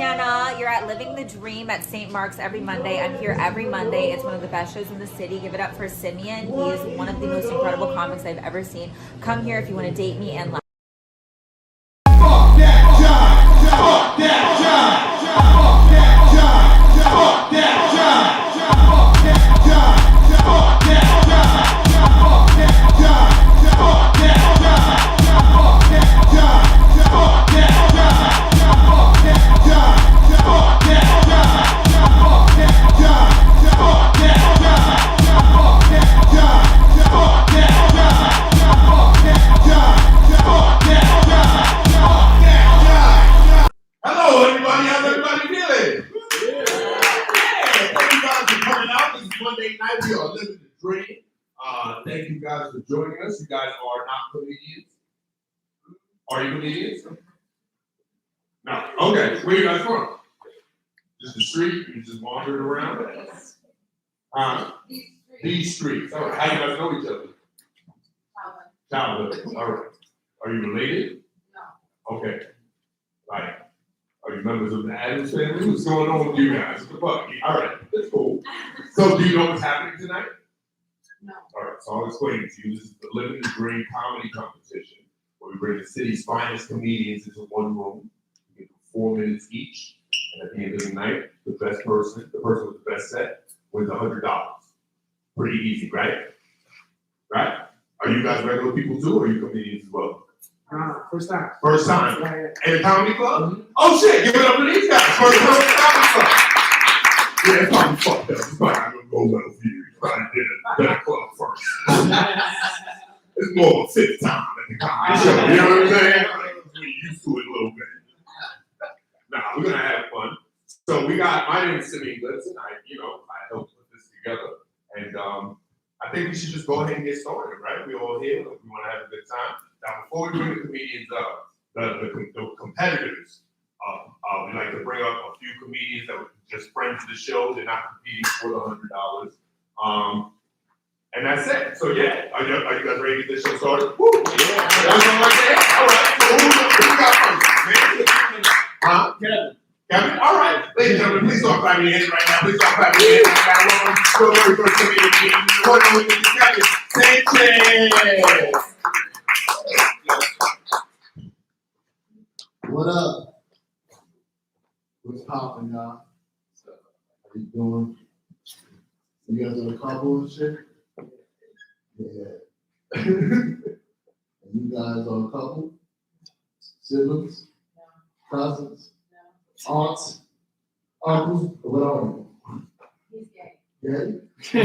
Sienna. You're at Living the Dream at St. Mark's every Monday. I'm here every Monday. It's one of the best shows in the city. Give it up for Simeon. He is one of the most incredible comics I've ever seen. Come here if you want to date me and laugh. Fuck that job! Fuck that job! Fuck that job! Fuck that job! Fuck that job! Fuck that job! Fuck that job! Fuck that job! Fuck that job! Fuck that job! Fuck that job! Fuck that job! Fuck that job! Fuck that job! Fuck that job! Fuck that job! Fuck that job! Fuck that job! Hello, everybody. How's everybody feeling? Yeah. Thank you guys for coming out. This is Monday night. We are living the dream. Thank you guys for joining us. You guys are not comedians. Are you comedians? No. Okay. Where you guys from? Just the street? You just wandered around? These streets. All right. How you guys know each other? Childhood. All right. Are you related? No. Okay. Like, are you members of the Addams family? What's going on with you guys? What the fuck? All right. That's cool. So, do you know what's happening tonight? No. All right. So, I'll explain it to you. This is the Livin the Dream comedy competition where we bring the city's finest comedians into one room. We give them 4 minutes each. And at the end of the night, the person with the best set, wins $100. Pretty easy, right? Right? Are you guys regular people too, or are you comedians as well? First time. First time. Yeah. In a comedy club? Mm-hmm. Oh shit, give it up to these guys. First time in a comedy club. Yeah, it's probably fucked up. It's probably not gonna go well for you. You probably did that club first. It's more of a fifth time at the comedy show. You know what I'm saying? We're used to it a little bit. Nah, we're gonna have fun. So my name is Simeon Livin. I helped put this together. And I think we should just go ahead and get started, right? We're all here. We want to have a good time. Now, before we bring the comedians up, the competitors, we like to bring up a few comedians that were just friends of the show. They're not competing for the $100. And that's it. So yeah, are you guys ready to get this show started? Woo! Yeah. That's all right there. All right. So who we got first? Huh? Kevin? All right. Ladies and gentlemen, please start clapping your hands right now. Please start clapping your hands. We got one very first comedian. One with Kevin Sanchez. What up? What's poppin', y'all? How you doing? You guys are a couple and shit? Yeah. And you guys are a couple? Siblings? No. Cousins? No. Aunts? Uncles? What are you? He's gay. Gay?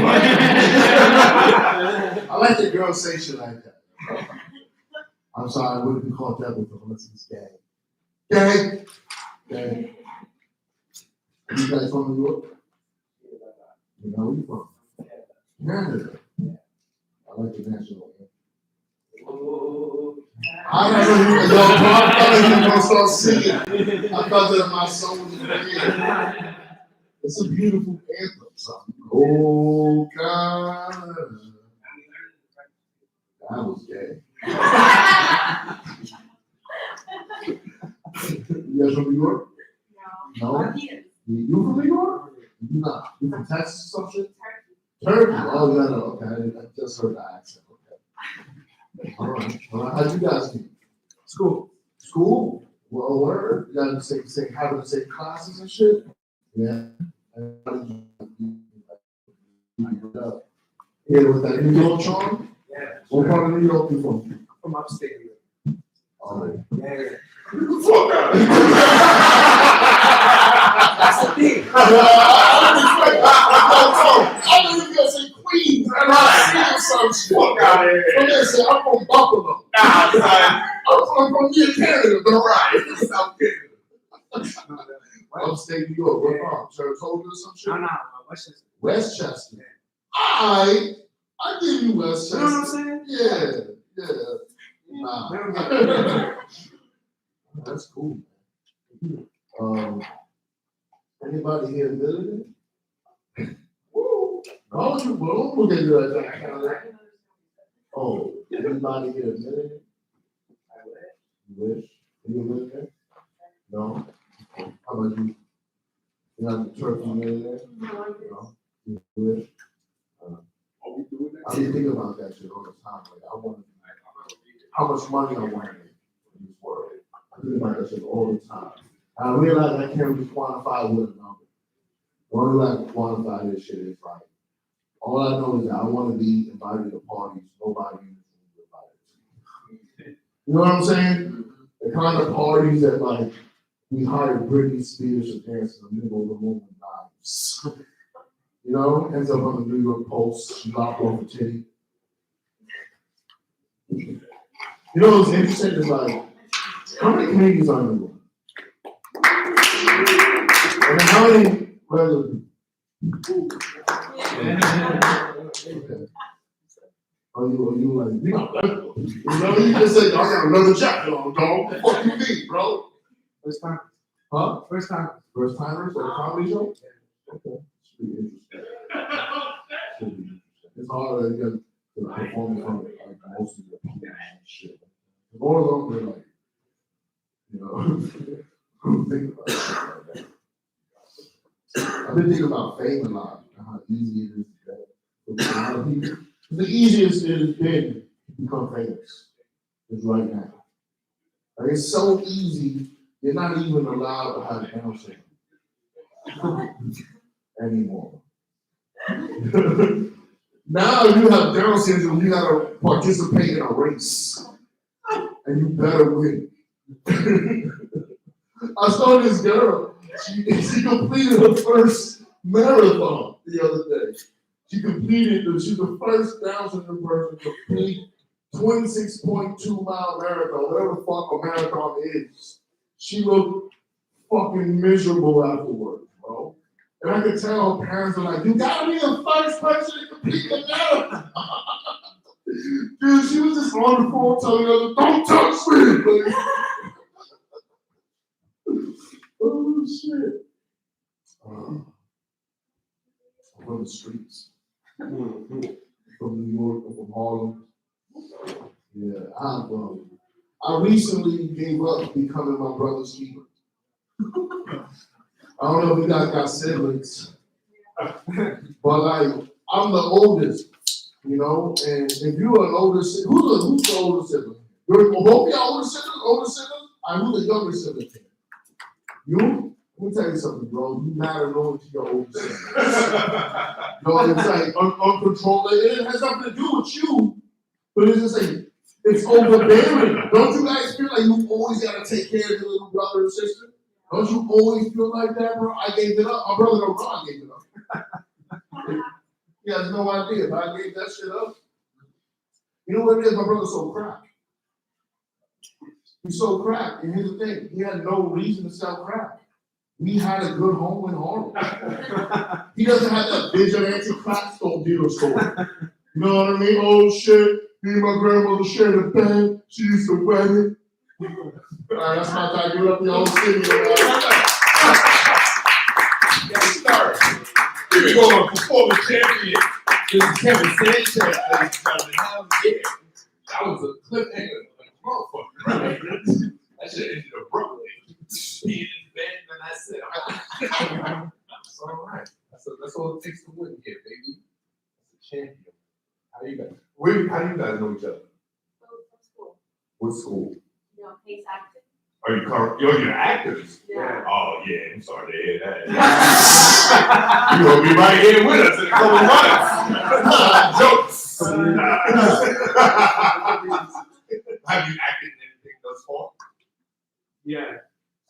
I like the girls say shit like that. I'm sorry, I wouldn't be called that before unless he's gay. Gay? Gay. You guys from New York? You know where you from? Canada. I like the national anthem. I don't know you guys. I thought you were going to start singing. I thought that my soul was in the air. It's a beautiful anthem, son. Oh, God. That was gay. You guys from New York? No. No? You from New York? You not. You from Texas or some shit? Turkey. Oh, no, no. Okay. I just heard the accent. Okay. All right. How'd you guys meet? School. School? Well, where? You guys having the same classes and shit? Yeah. Yeah, with that New York charm? Yeah. What part of New York you from? From upstate New York. Oh, Yeah. Fuck out. That's the thing. I knew you were gonna say Queens. Right. Some shit. Fuck out of here. I'm gonna say I'm from Buffalo. Nah, son. I'm from near Canada, but Right. South Canada. Upstate New York. What part? Saratoga or some shit? No, Westchester. Westchester. I give you Westchester. You know what I'm saying? Yeah. Nah. That's cool. Anybody here in Livin? Woo! Oh, you will. We'll get you that. Oh, anybody here in Livin? You wish? You live there? No? How How about you? You have the turkey in there? No? You good? I be thinking about that shit all the time. Like, I want how much money I want to make in this world. I think about that shit all the time. I realize I can't really quantify with a number. The only way I can quantify this shit is like, all I know is that I want to be invited to parties nobody in this room is invited to. You know what I'm saying? The kind of parties that like we hired Britney Spears to dance in the middle of the room with knives. You know, ends up on the New York Post, she lopped off a titty. You know what's interesting is like, how many comedians are in the room? And then how many regular people? Okay. Are you like, you got regular people? You know, you just said, I got another jacket on, dog. What the fuck you mean, bro? First time. Huh? First time. First timers for a comedy show? Okay. Should be interesting. Should be interesting. It's hard to get to perform in front of like most of the people and shit. More of them are like, you know, think about it. I've been thinking about fame a lot, and how easy it is to get for a lot of people. The easiest it has been to become famous is right now. Like it's so easy, you're not even allowed to have Down syndrome anymore. Now you have Down syndrome, you gotta participate in a race. And you better win. I saw this girl, she completed her first marathon the other day. She was the first Down syndrome person to complete 26.2 mile marathon, whatever the fuck a marathon is. She looked fucking miserable afterwards, bro. And I could tell her parents are like, you gotta be the first person to complete the marathon. Dude, she was just on the phone telling her, don't touch me, like, oh shit. From the streets. From New York, from Harlem. Yeah, I recently gave up becoming my brother's keeper. I don't know if you guys got siblings, but like, I'm the oldest, you know, and if you're an older sibling, who's the older sibling? You're both your older siblings? Who's the younger sibling? You? Let me tell you something, bro. You matter only to your older sibling. No, it's like uncontrolled. It has nothing to do with you, but it's just like, it's overbearing. Don't you guys feel like you always gotta take care of your little brother and sister? Don't you always feel like that, bro? I gave it up. My brother don't know I gave it up. He has no idea, but I gave that shit up. You know what it is? My brother's so crack. He's so crack. And here's the thing, he had no reason to sell crack. We had a good home in Harlem. He doesn't have that vigilante crack dealer store. You know what I mean? Oh shit, me and my grandmother shared a bed. She used to wet it. All right, that's my guy. Give it up the old city. Start. Here we go, our performance champion. This is Kevin Sanchez, ladies and gentlemen. Hell yeah. That was a cliffhanger like a motherfucker, right? That shit ended abruptly. He in the bed, and I said, it's all right. That's all it takes to win here, baby. That's a champion. How do you guys know each other? From school. What school? You know, case acting. Are you you're actors? Yeah. Oh yeah, I'm sorry to hear that. You're gonna be right here with us in a couple months. Jokes. Have you acted in anything thus far? Yeah.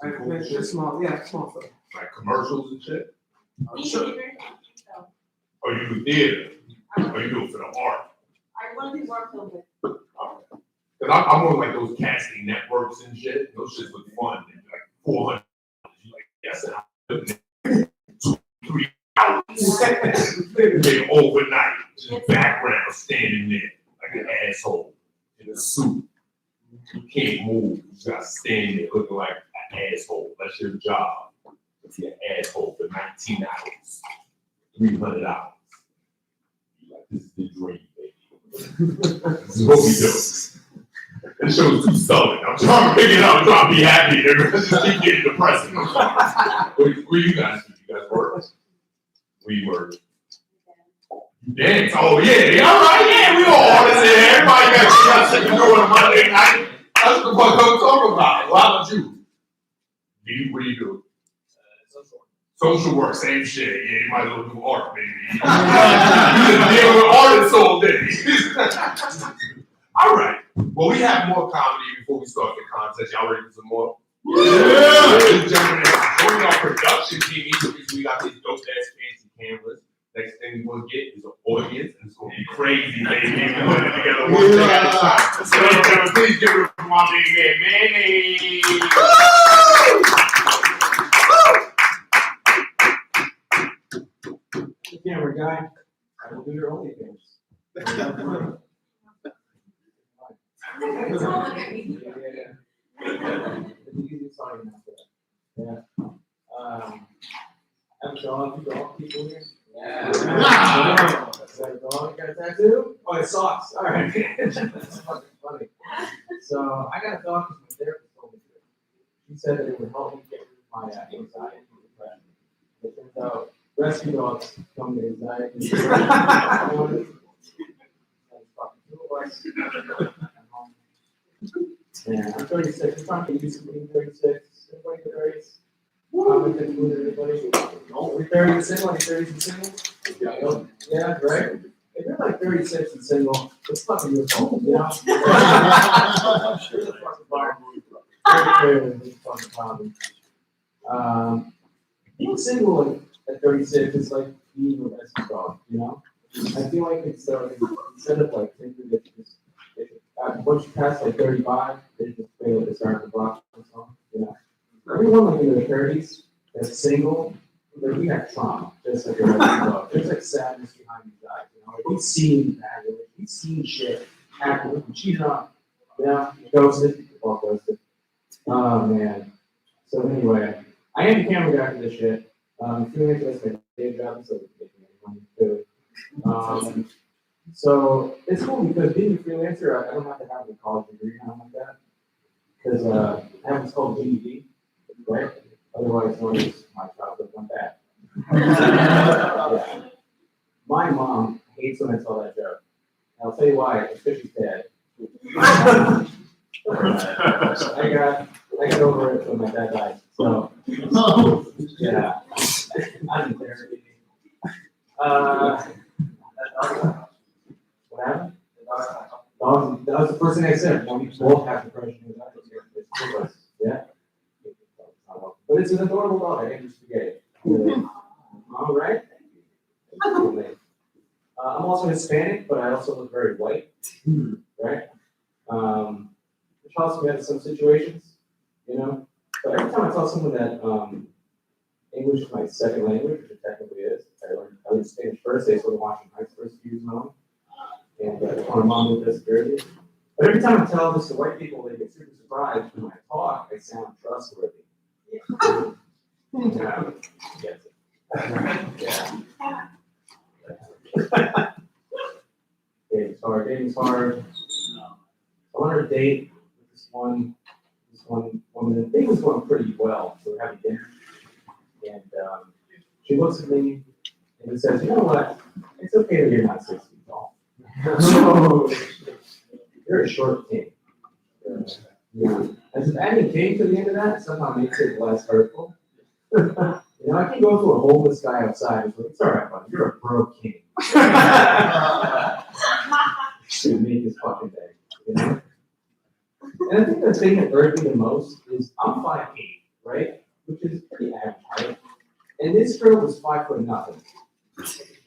Cool It's shit? small stuff. Like commercials and shit? So, Or you do theater? Or you do it for the art? I want to be more filmed with. Because I'm on like those casting networks and shit. Those shits look fun. They're like 400. You're like, yes, and I'm 2-3 hours. They overnight. Just background standing there like an asshole in a suit. You can't move. You just gotta stand there looking like an asshole. That's your job. To be an asshole for 19 hours. $300. You're like, this is the dream, baby. This is what we do. This show's too southern. I'm trying to pick it up. I'm trying to be happy. Let's just keep getting depressing. Where you guys do? You guys work? We work. You dance? Oh yeah. All right. Yeah, we all artists here. Everybody got something to do on a Monday night. That's what I'm talking about. Well, how about you? What do you do? Social work, same shit. Yeah, you might as well do art, baby. You just deal with artists all day. All right. Well, we have more comedy before we start the contest. Y'all ready for some more? Yeah. Ladies and gentlemen, joining our production team, each of these, we got these dope ass fancy cameras. Next thing we're gonna get is an audience, and it's gonna be crazy, baby. We're putting it together one thing at a time. So, ladies and gentlemen, please give it up for my big man, Manny. Camera guy, I will do your only things. Yeah. I'm Sean, you dog people here? Yeah. Is that a dog? You got a tattoo? Oh, it socks. All right. That's fucking funny. So I got a dog because my therapist told me to. She said that it would help me get rid of my anxiety and depression. It turns out rescue dogs come to anxiety. Yeah, I'm 36. I'm trying to get used to being 36. Everybody in the 30s. Everybody. Are we 30 and single? Are you 30s and single? Yeah, right? If you're like 36 and single, it's fucking your fault, you know? I'm sure the fucking bar. Being single at 36 is like being a rescue dog, you know? I feel like it's instead of like thinking that once you pass like 35, they just fail to start the block or something, you know? Everyone like in their 30s that's single, we have trauma, just like a rescue dog. There's like sadness behind these guys, you know? Like we've seen bad, we've seen shit happen, we cheated on, you know, ghosted, well ghosted. Oh man. So anyway, I am the camera guy for this shit. Feeling like that's my day job, so making any money too. So it's cool because being a freelancer, I don't have to have a college degree or anything like that. Because I have what's called GED, right? Otherwise known as my childhood went bad. Yeah. My mom hates when I tell that joke. And I'll tell you why, it's because she's dead. I got over it when my dad died. So yeah. I'm in therapy. What happened? That was the first thing I said. Well, we both have depression. Yeah. But it's an adorable dog. I can just forget it. All right. I'm also Hispanic, but I also look very white. Right? Which helps me out in some situations, you know. But every time I tell someone that English is my second language, which it technically is, I learned Spanish first. I started watching Heights first few years now. And my mom moved to Jersey. But every time I tell this to white people, they get super surprised when I talk. I sound trustworthy. Yeah. Yes. Yeah. Dating's hard. Dating's hard. I went on a date with this one woman. The date was going pretty well, so we're having dinner. And she looks at me and says, "You know what? It's okay that you're not 6 feet tall. You're a short king." Yeah. And just adding king to the end of that somehow makes it less hurtful. You know, I can go to a homeless guy outside and say, "It's all right, buddy. You're a broke king." Should make his fucking day, you know? And I think the thing that irks me the most is I'm 5'8", right? Which is pretty average height. And this girl was 5'0".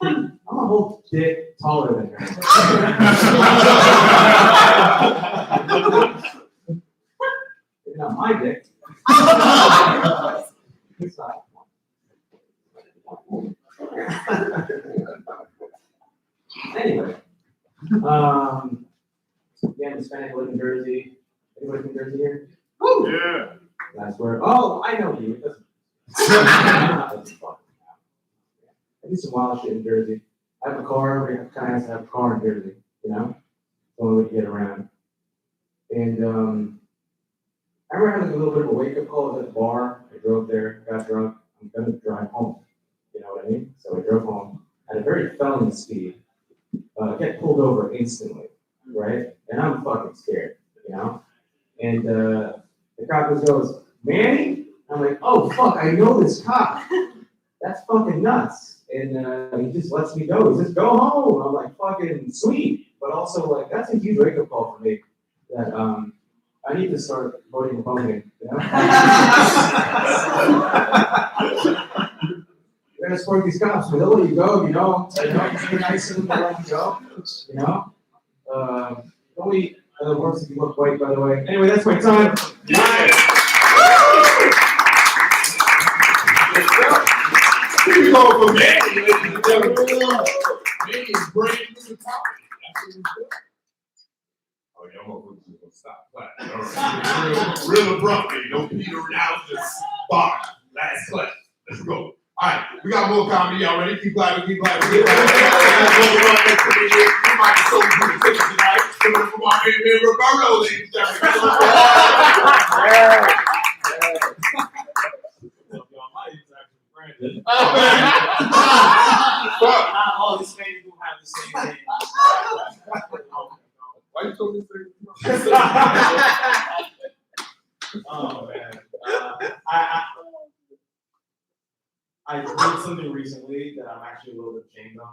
I'm a whole dick taller than her. It's not my dick. It's not. Anyway, again, Hispanic, live in Jersey. Anybody from Jersey here? Yeah. That's where. Oh, I know you. It doesn't. I do some wild shit in Jersey. I have a car. We kind of have to have a car in Jersey. You know, the only way to get around. And I remember having a little bit of a wake-up call. I was at the bar. I drove there, got drunk. I'm gonna drive home. You know what I mean? So I drove home at a very felony speed. Get pulled over instantly, right? And I'm fucking scared, you know? And the cop just goes, Manny? I'm like, oh fuck, I know this cop. That's fucking nuts. And he just lets me go. He says, go home. I'm like, fucking sweet. But also, like, that's a huge wake-up call for me. That I need to start voting Republican, you know? We're gonna support these cops, but they'll let you go, you know? You're nice to them, they'll let you go, you know? Only works if you look white, by the way. Anyway, that's my time. Here we go for Manny, ladies and gentlemen. Manny is brand new to comedy. That's what he's doing. Oh, y'all motherfuckers are gonna stop clapping. All right. Real abruptly. No Peter out, just bar. Last clap. Let's go. All right, we got more comedy. Y'all ready? Keep clapping, keep clapping, keep clapping. We might have sold you the ticket tonight. Coming from our man Roberto, ladies and gentlemen. Not all these ladies will have the same name. Why you told me to say Oh man. I did something recently that I'm actually a little bit ashamed of.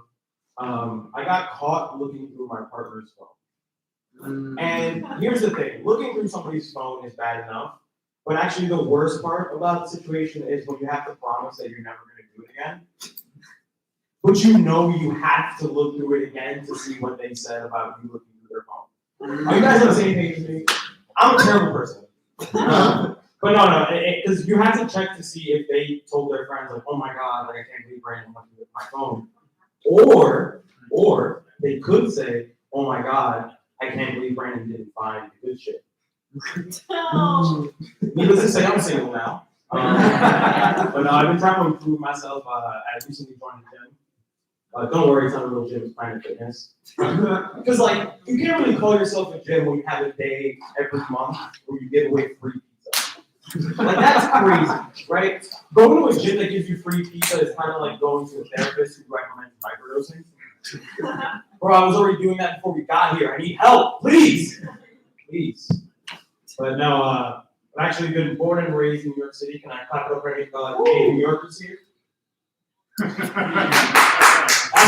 I got caught looking through my partner's phone. And here's the thing, looking through somebody's phone is bad enough, but actually the worst part about the situation is when you have to promise that you're never gonna do it again. But you know you have to look through it again to see what they said about you looking through their phone. Are you guys on the same page as me? I'm a terrible person. But no, because you have to check to see if they told their friends, like, oh my God, like, I can't believe Brandon went through my phone. Or they could say, oh my God, I can't believe Brandon didn't find the good shit. Needless to say, I'm single now. But no, I've been trying to improve myself. I recently joined the gym. Don't worry, it's not a real gym, it's Planet Fitness. Because, like, you can't really call yourself a gym when you have a day every month where you give away free pizza. Like, that's crazy, right? Going to a gym that gives you free pizza is kind of like going to a therapist who recommends microdosing. Bro, I was already doing that before we got here. I need help, please. Please. But no, I've actually been born and raised in New York City. Can I clap it up for any New Yorkers here? That's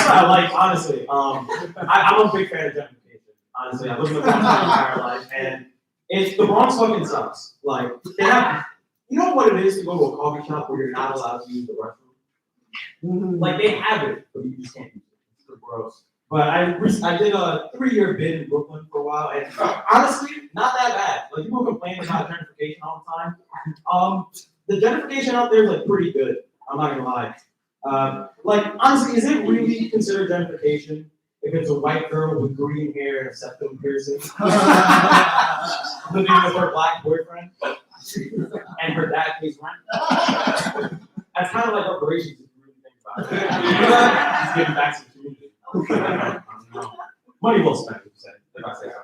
what I like, honestly. I'm a big fan of gentrification. Honestly, I lived in the Bronx my entire life, and the Bronx fucking sucks. Like, they have, you know what it is to go to a coffee shop where you're not allowed to use the restroom? Like, they have it, but you just can't use it. It's so gross. But I did a 3-year bid in Brooklyn for a while, and honestly, not that bad. Like, people complain about gentrification all the time. The gentrification out there is like pretty good. I'm not gonna lie. Like, honestly, is it really considered gentrification if it's a white girl with green hair and a septum piercing living with her black boyfriend and her dad pays rent? That's kind of like reparations if you really think about it. He's giving back to the community. I don't know. Money well spent, if I say so.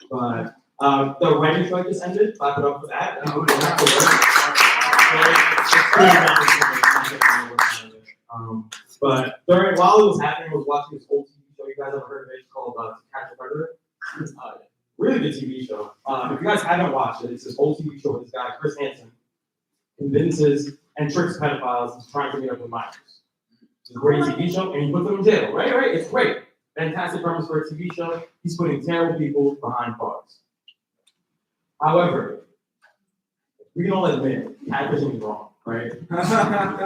But the writing strike just ended. Clap it up for that. But while it was happening, I was watching this old TV show. You guys ever heard of it? It's called To Catch a Predator. Really good TV show. If you guys haven't watched it, it's this old TV show with this guy, Chris Hansen, convinces and tricks pedophiles into trying to meet up with minors. It's a great TV show, and he puts them in jail. Right? It's great. Fantastic premise for a TV show. He's putting terrible people behind bars. However, we can all admit, catfishing is wrong, right? I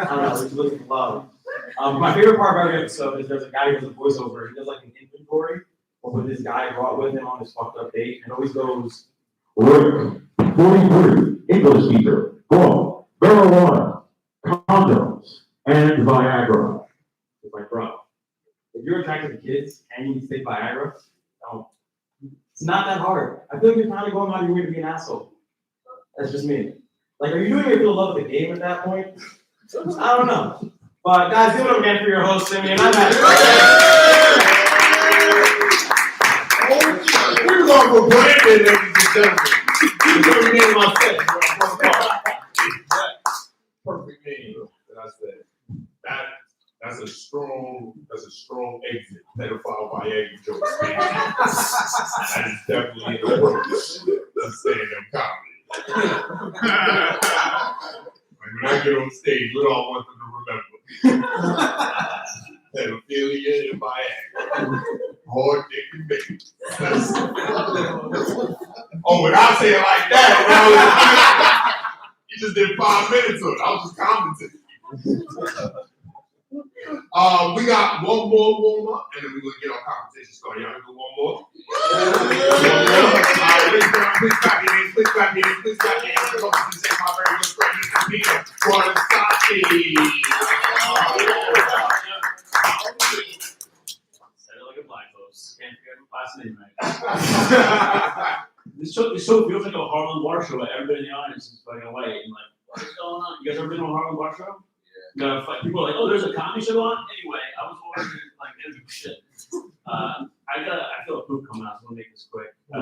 don't know, it's looking for love. My favorite part of every episode is there's a guy who does a voiceover. He does like an inventory of what this guy brought with him on this fucked up date, and it always goes, Rick, 43, English teacher, bro, marijuana, condoms, and Viagra. it's like, bro, if you're attracted to kids and you take Viagra, don't. It's not that hard. I feel like you're kind of going out of your way to be an asshole. That's just me. Like, are you doing it for the love of the game at that point? I don't know. But guys, give it up again for your host, Simeon. I'm We're going for Brandon, ladies and It's every name I said. Perfect name that I said. That's a strong exit. Pedophile by egg jokes. That is definitely an approach to stand-up comedy. Like when I get on stage, what do I want them to remember? Pedophilia and Viagra. Hard dick and baby. Oh, when I say it like that, you just did 5 minutes of it. I was just commenting. We got one more warm up, and then we're gonna get our competition started. Y'all gonna do one more? Please clap your hands, please clap your hands, please clap your hands. Come on, say my very good friend, Mr. Peter Guardassati. Said it like a black folks. Can't forget my last name right. This show feels like a Harlem Bar show, but everybody in the audience is fucking white and like, what's going on? You guys ever been to a Harlem Bar show? Yeah. People are like, oh, there's a comedy show on? Anyway, I was watching like interview shit. I feel a poop coming out, so I'm gonna make this quick. I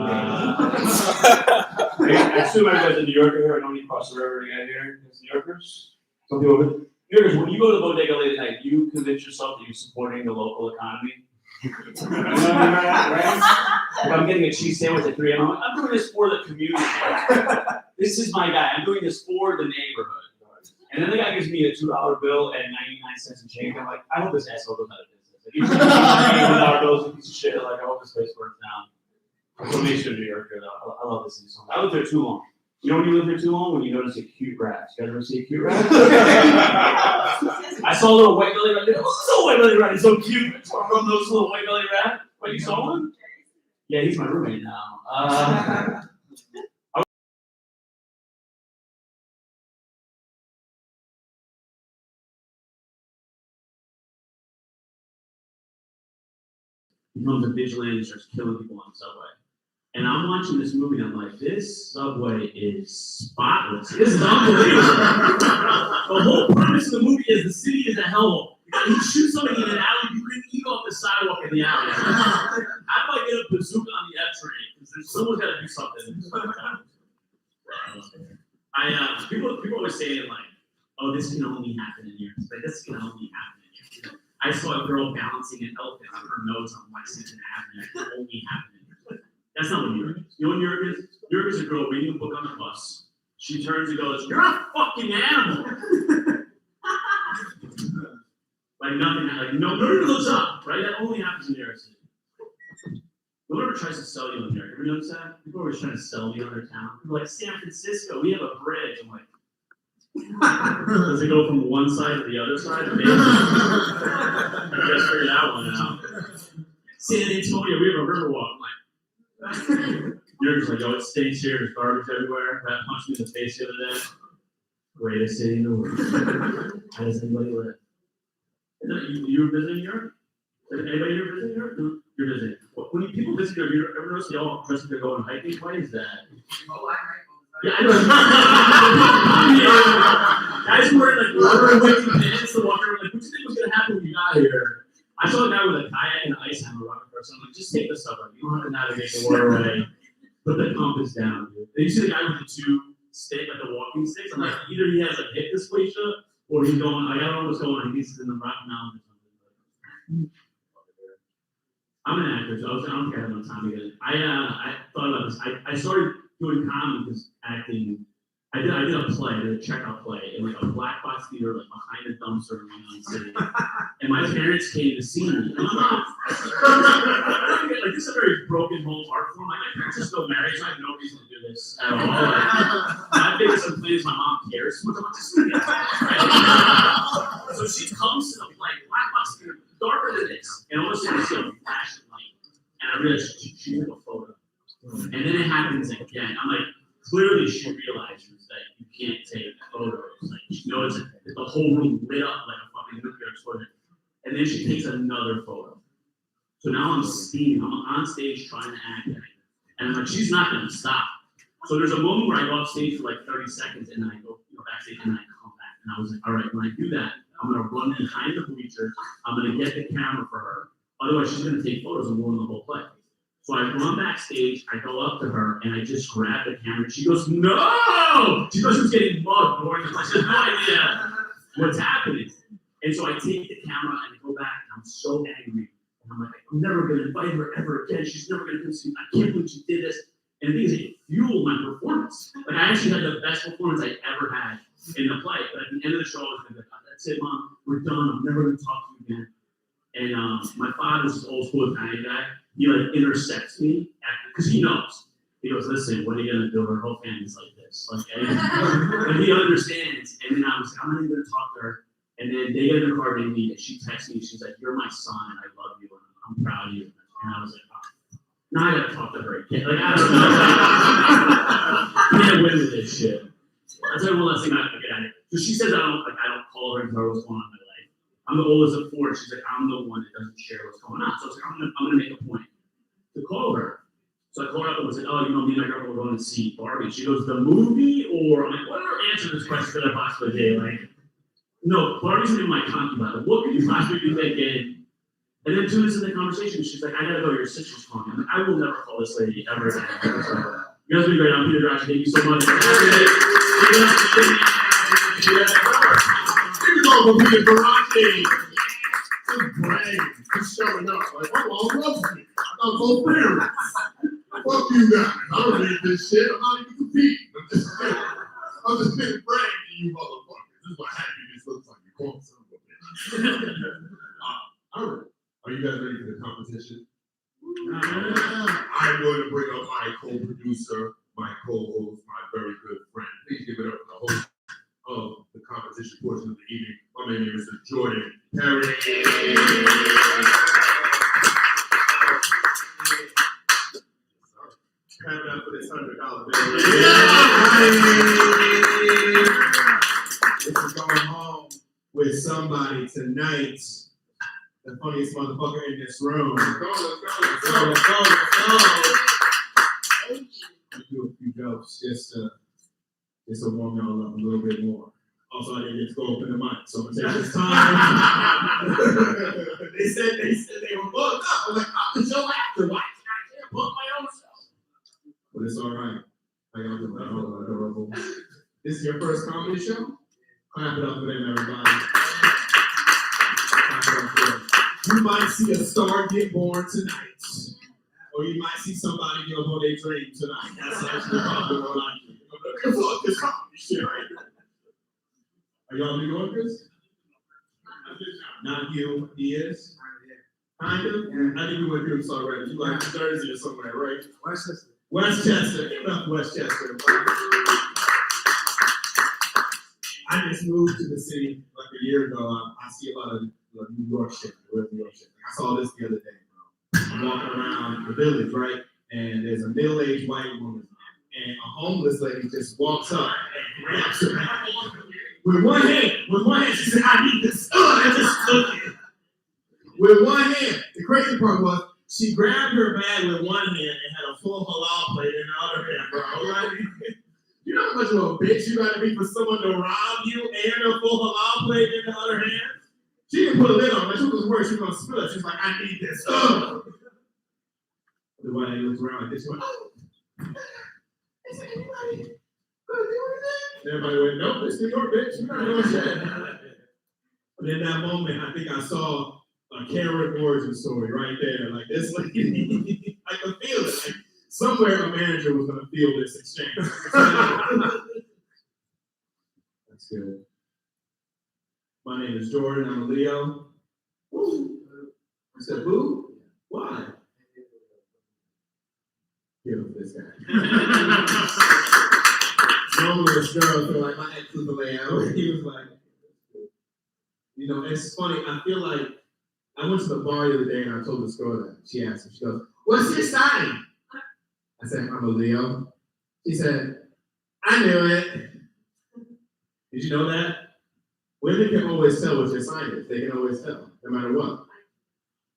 assume everybody's a New Yorker here. I don't need to cross the river to get here. It's New Yorkers. Some people New Yorkers, when you go to the bodega late at night, you convince yourself that you're supporting the local economy. Right? If I'm getting a cheese sandwich at 3 a.m., I'm doing this for the community. This is my guy. I'm doing this for the neighborhood. And then the guy gives me a $2 bill and 99 cents in change. I'm like, I hope this asshole goes out of business. Like, he's $1 bills, a piece of shit. Like, I hope this place burns down. So make sure New Yorker, though. I love this city so much. I lived there too long. You know when you live there too long? When you notice a cute rat. You guys ever see a cute rat? I saw a little white belly rat. Oh, this little white belly rat is so cute. It's one of those little white belly rat. Wait, you saw one? Yeah, he's my roommate now. Becomes a vigilante and starts killing people on the subway. And I'm watching this movie and I'm like, this subway is spotless. This is unbelievable. The whole premise of the movie is the city is a hellhole. You shoot somebody in an alley, you can eat off the sidewalk in the alley. How do I get a bazooka on the F train? Because someone's got to do something. People always saying like, oh, this can only happen in New York. Like, this can only happen in New York. I saw a girl balancing an elephant on her nose on Lexington Avenue. It can only happen in New York. That's not what New York is. You know what New York is? New York is a girl reading a book on the bus. She turns and goes, "You're a fucking animal." Like nothing, like nobody looks up, right? That only happens in New York City. Whoever tries to sell you in New York, ever notice that? People are always trying to sell me on their town. People are like, San Francisco, we have a bridge. I'm like, does it go from one side to the other side? Maybe. I guess figure that one out. San Antonio, we have a river walk. I'm like, you're just like, oh, it stays here, there's garbage everywhere. That punched me in the face the other day. Greatest city in the world. How does anybody live? You were visiting Europe? Anybody here visiting Europe? No, you're visiting. When people visit Europe, you ever notice they all dress like they're going hiking? Why is that? Oh, I hike. Yeah, I know. Guys who wear like rubber hiking pants to walk around, like, what do you think was gonna happen when you got here? I saw a guy with a kayak and an ice hammer running for something. Like, just take the subway. You don't have to navigate the waterway. Put the compass down, dude. Then you see the guy with the 2 stick, like the walking sticks. I'm like, either he has like hip dysplasia or he's going, like, I don't know what's going on. He's in the Rocky Mountains or something. I'm an actor, so I don't care how much time to get it. I thought about this. I started doing comedy because acting. I did a play, a checkout play in like a black box theater, like behind a dumpster in New York City. And my parents came to see me. And I'm not, like, this is a very broken home art form. Like, my parents are still married, so I have no reason to do this at all. Like, my biggest complaint is my mom cares. So much just so she comes to the play, black box theater, darker than this, and all of a sudden I see a flash of light, and I realize she took a photo. And then it happens again. I'm like, clearly she realizes that you can't take photos. Like, she noticed that the whole room lit up like a fucking nuclear explosion. And then she takes another photo. So now I'm steaming. I'm on stage trying to act. And I'm like, she's not going to stop. So there's a moment where I go off stage for like 30 seconds and then I go backstage and then I come back. And I was like, all right, when I do that, I'm going to run behind the bleachers. I'm going to get the camera for her. Otherwise, she's going to take photos and ruin the whole play. So I run backstage, I go up to her, and I just grab the camera. She goes, no! She thought she was getting mugged during the play. She has no idea what's happening. And so I take the camera and I go back, and I'm so angry. And I'm like, I'm never going to invite her ever again. She's never going to come see me. I can't believe she did this. And the thing is, it fueled my performance. Like, I actually had the best performance I ever had in the play. But at the end of the show, I was like, that's it, Mom. We're done. I'm never going to talk to you again. And my father's this old school Italian guy. He like intercepts me because he knows. He goes, listen, what are you gonna do? Her whole family's like this. Like, and he understands. And then I was like, I'm not even gonna talk to her. And then they get in the car, they meet, and she texts me. She's like, you're my son, and I love you, and I'm proud of you. And I was like, oh. Now I gotta talk to her again. Like, I don't know. You can't win with this shit. That's like one last thing I get at it. So she says I don't call her and tell her what's going on in my life. I'm the oldest of four. She's like, I'm the one that doesn't share what's going on. So I was like, I'm gonna make a point to call her. So I called her up and was like, oh, you know, me and my girlfriend were going to see Barbie. She goes, the movie or I'm like, what other answer to this question could I possibly give? Like, no, Barbie's gonna be my concubine. What could you possibly be thinking? And then 2 minutes in the conversation, she's like, I gotta go, your sister's calling. I'm like, I will never call this lady ever again. So, you guys be great. I'm Peter Drach. Thank you so much. Over Peter Durante. Just brag. Just showing up. Like, oh, I love you. I got both parents. Fuck you guys. I don't need this shit. I'm not even competing. I'm just bragging to you motherfuckers. This is what happiness looks like. You call son of a bitch. All right. Are you guys ready for the competition? I'm going to bring up my co-producer, my co-host, my very good friend. Please give it up for the host of the competition portion of the evening. My name is Mr. Jordan Perry. Clap it up for this $100 bill. This is going home with somebody tonight. The funniest motherfucker in this room. Let's go. I'll do a few jokes just to warm y'all up a little bit more. Also, I didn't get to go open the mic, so I'm gonna take this time. they said they were booked up. I was like, I'm the show after. Why can't I book my own show? But it's all right. How y'all doing? Oh, adorable. This is your first comedy show? Clap it up for them, everybody. Clap it up for them. You might see a star get born tonight, or you might see somebody get on their dream tonight. That's actually probably what I do. Fuck this comedy shit right now. Are y'all New Yorkers? Not you. He is? Kind of? I think we went through this already. You like New Jersey or somewhere, right? Westchester. Give it up, Westchester. I just moved to the city like a year ago. I see a lot of New York shit. I saw this the other day, bro. I'm walking around the village, right? And there's a middle-aged white woman. And a homeless lady just walks up and grabs her bag. With one hand, she said, I need this. I just took it. With one hand. The crazy part was, she grabbed her bag with one hand and had a full halal plate in the other hand, bro. Like, you know how much of a bitch you gotta be for someone to rob you and a full halal plate in the other hand? She didn't put a lid on, but she was worried she was gonna spill it. She's like, I need this. The white lady looks around like this, went, oh. Is there anybody gonna do anything? Everybody went, nope, it's New York, bitch. You're not doing shit. But in that moment, I think I saw a Karen origin story right there. Like this lady, I could feel it. Like somewhere a manager was gonna feel this exchange. That's good. My name is Jordan. I'm a Leo. Woo. I said, who? Why? Give him this guy. Normally this girl feel like my ex was a Leo. He was like, you know, it's funny. I feel like I went to the bar the other day and I told this girl that. She asked me, she goes, what's your sign? I said, I'm a Leo. She said, I knew it. Did you know that? Women can always tell what your sign is. They can always tell, no matter what.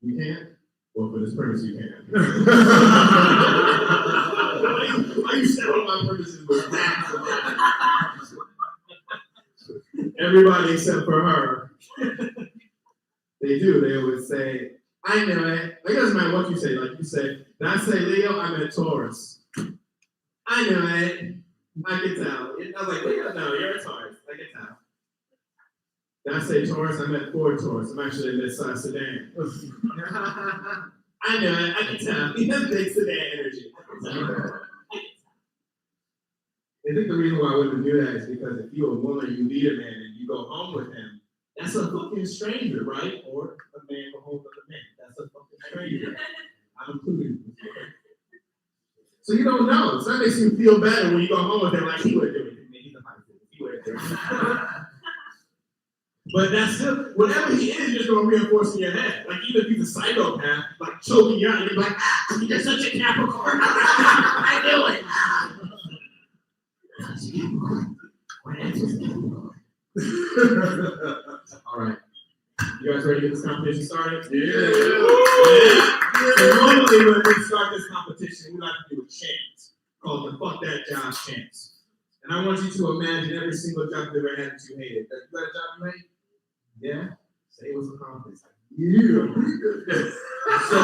You can't? Well, for this purpose, you can. Why you said one of my purposes was that? Everybody except for her. They do. They always say, I know it. Like, it doesn't matter what you say. Like, you say, Did I say Leo? I meant Taurus. I knew it. I could tell. I was like, Leo, no, you're a Taurus. I could tell. Did I say Taurus? I meant Ford Taurus. I'm actually in this sedan. I knew it. I could tell. He has big sedan energy. I could tell. I think the reason why I wouldn't do that is because if you're a woman, you meet a man, and you go home with him, that's a fucking stranger, right? Or a man go home with a man. That's a fucking stranger. I'm including you. So you don't know. So that makes you feel better when you go home with him, like he would do it to me. He's a high school. He would do it. But that's still, whatever he is, just gonna reinforce in your head. Like even if he's a psychopath, like choking you out, you're like, you're such a Capricorn. I knew it. All right. You guys ready to get this competition started? Yeah. So normally when we start this competition, we like to do a chant called the Fuck That Job chant. And I want you to imagine every single job you've ever had that you hated. You got a job you hate? Yeah? Say it was a confidence. Like, yeah. So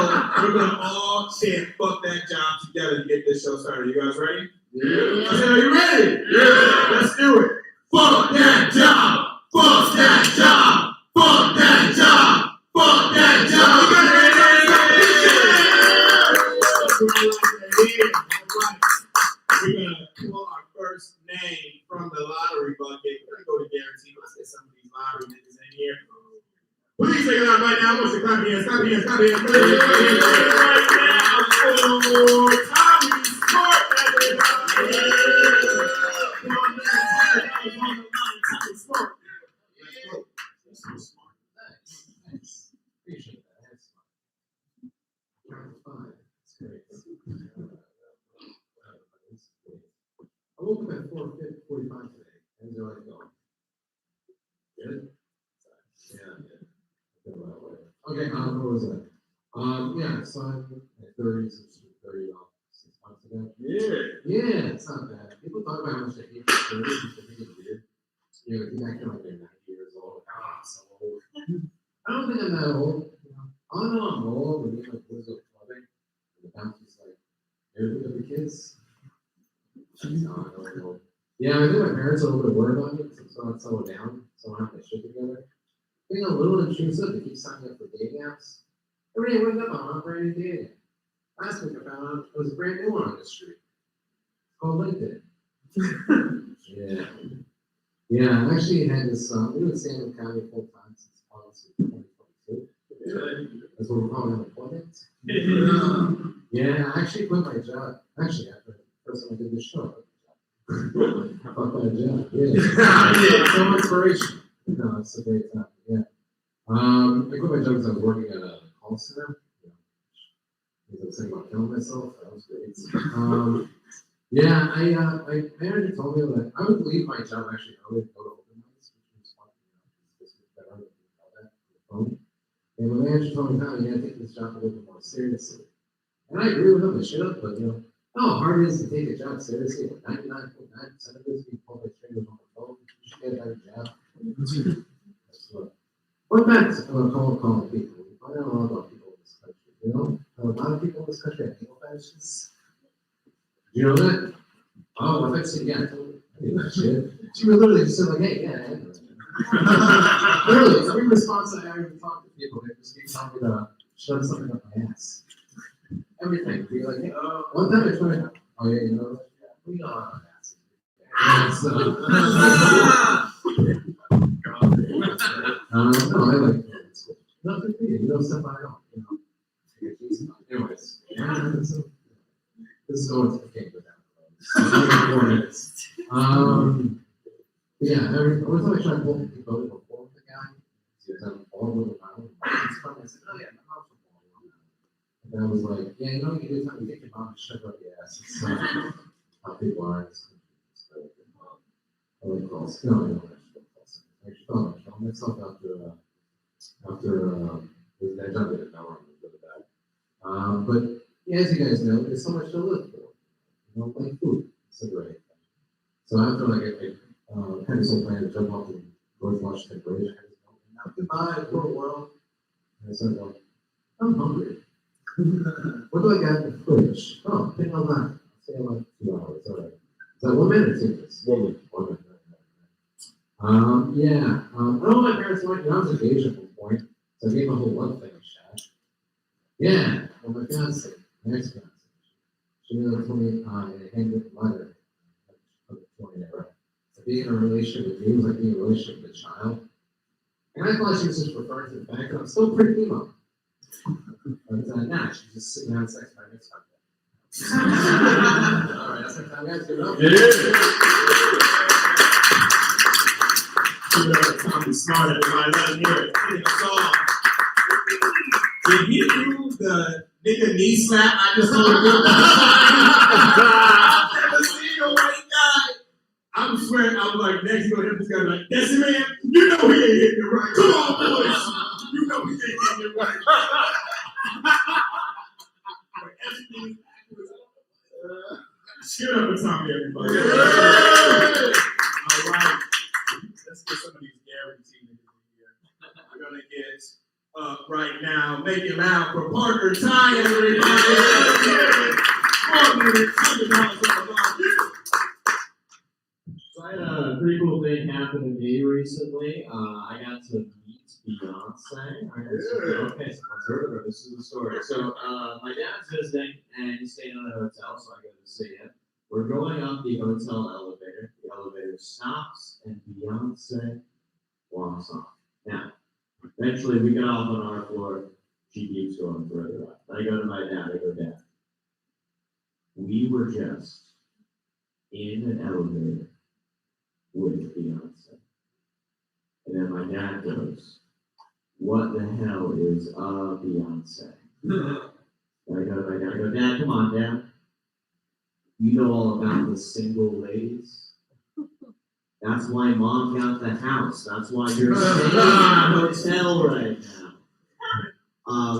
we're gonna all chant Fuck That Job together to get this show started. You guys ready? Yeah. I said, are you ready? Yeah. Let's do it. Fuck that job! Fuck that job! Fuck that job! Fuck that job! You got it! We're gonna pull our first name from the lottery bucket. We're gonna go to guarantee. Let's get some of these lottery niggas in here. Please take it out right now. I want you to clap your hands, clap your hands, clap your hands, clap your hands right now. Oh, Tommy Smart, everybody. Appreciate that. That's fun. It's great. I woke up at 4:45 today. How's your life going? Good? Yeah. Okay, what was that? Yeah, so I'm at 30, so 30 6 months ago. Yeah, it's not bad. People talk about how much they hate the 30, which I think is weird. You know, you act like they're 90 years old. I'm so old. I don't think I'm that old. You know, I know I'm old when you like boys go clubbing, and the bouncer's like, "Here, look at the kids." No, I don't know. Yeah, I think my parents are a little bit worried about me, so I settle down, so I don't have my shit together. Being a little intrusive to keep signing up for dating apps. Every day I wake up, I'm on brand new dating. Last week I found out there was a brand new one on the street. It's called LinkedIn. Yeah. Yeah, I actually had this, we were in San County full time since August of 2022. That's what we call unemployment. Yeah, I actually quit my job. Actually, after the first time I did this show. How about that job? Yeah. So inspiration. No, it's a great time. Yeah. I quit my job because I was working at a call center. I was thinking about killing myself. That was great. Yeah, my manager told me that I would leave my job actually early to go to open mics, which was fun. This was better than all that on the phone. And my manager told me, "No, you gotta take this job a little bit more seriously." And I agree with him. I should have, but how hard it is to take a job seriously. 99.9% of this people call their strangers on the phone. You should get a better job. What about calling people? We find out a lot about people in this country. A lot of people in this country have anal fetishes. You know that? Oh, if I said, yeah, I told you. I knew that shit. She would literally just said, like, hey, yeah, I know that. Literally, every response I ever talk to people, they just keep telling me to shove something up my ass. Everything. Be like, hey, one time I tried, oh, yeah, you know, we know our ass. No, I like it. Nothing for you. Stuff I don't. Anyways, this is going to the king without 4 minutes. Yeah, every time I try to pull people over before with the guy, I'm all over the mountain. I said, oh yeah, my mom's from Baltimore. And I was like, yeah, you know what you do? You get your mom to shove up your ass. It's how people are in this country. I like calls. No, I don't actually calls. I actually thought I found myself after that job didn't know I'm good at that. But yeah, as you guys know, there's so much to live for. Like food. It's a great thing. So after I had this whole plan to jump off the George Washington Bridge, I just went, now goodbye, poor world. And I said, well, I'm hungry. What do I got in the fridge? Oh, pick on that. Say like 2 hours, all right. Is that 1 minute or 2 minutes? 1 minute. 1 minute. Yeah. I don't know what my parents like when I was engaged at one point, so I gave my whole love thing a shot. Yeah. Well, my fiance, my ex-fiance, she really told me a handwritten letter of the 20 era. So being in a relationship with me was like being in a relationship with a child. And I thought she was just referring to the fact that I'm still pretty emo. But nah, she's just sitting around sex by next time. All right, that's our time, guys. Give it up. Time to smart everybody. Let him hear it. Sing a song. Did he do the nigga knee slap? I just told him. I've never seen a white guy. I'm swearing, I was like, next you gonna hit this guy like, that's it, man. You know he ain't hitting it right. Come on, boys. You know he ain't hitting it right. But everything is accurate. Shut up and Tommy, everybody. All right. Let's get some of these guaranteed niggas in here. We're gonna get up right now. Make it loud for Parker Ty, everybody. So I had a pretty cool thing happen to me recently. I got to meet Beyonce. Okay, so let's hear it. This is the story. So my dad's visiting and he's staying in a hotel, so I go to see him. We're going up the hotel elevator. The elevator stops and Beyonce walks off. Now, eventually we get off on our floor. She keeps going further up. I go to my dad. I go, Dad, we were just in an elevator with Beyonce. And then my dad goes, what the hell is Beyonce? I go to my dad. I go, Dad, come on, Dad. You know all about the single ladies? That's why Mom got the house. That's why you're staying in the hotel right now.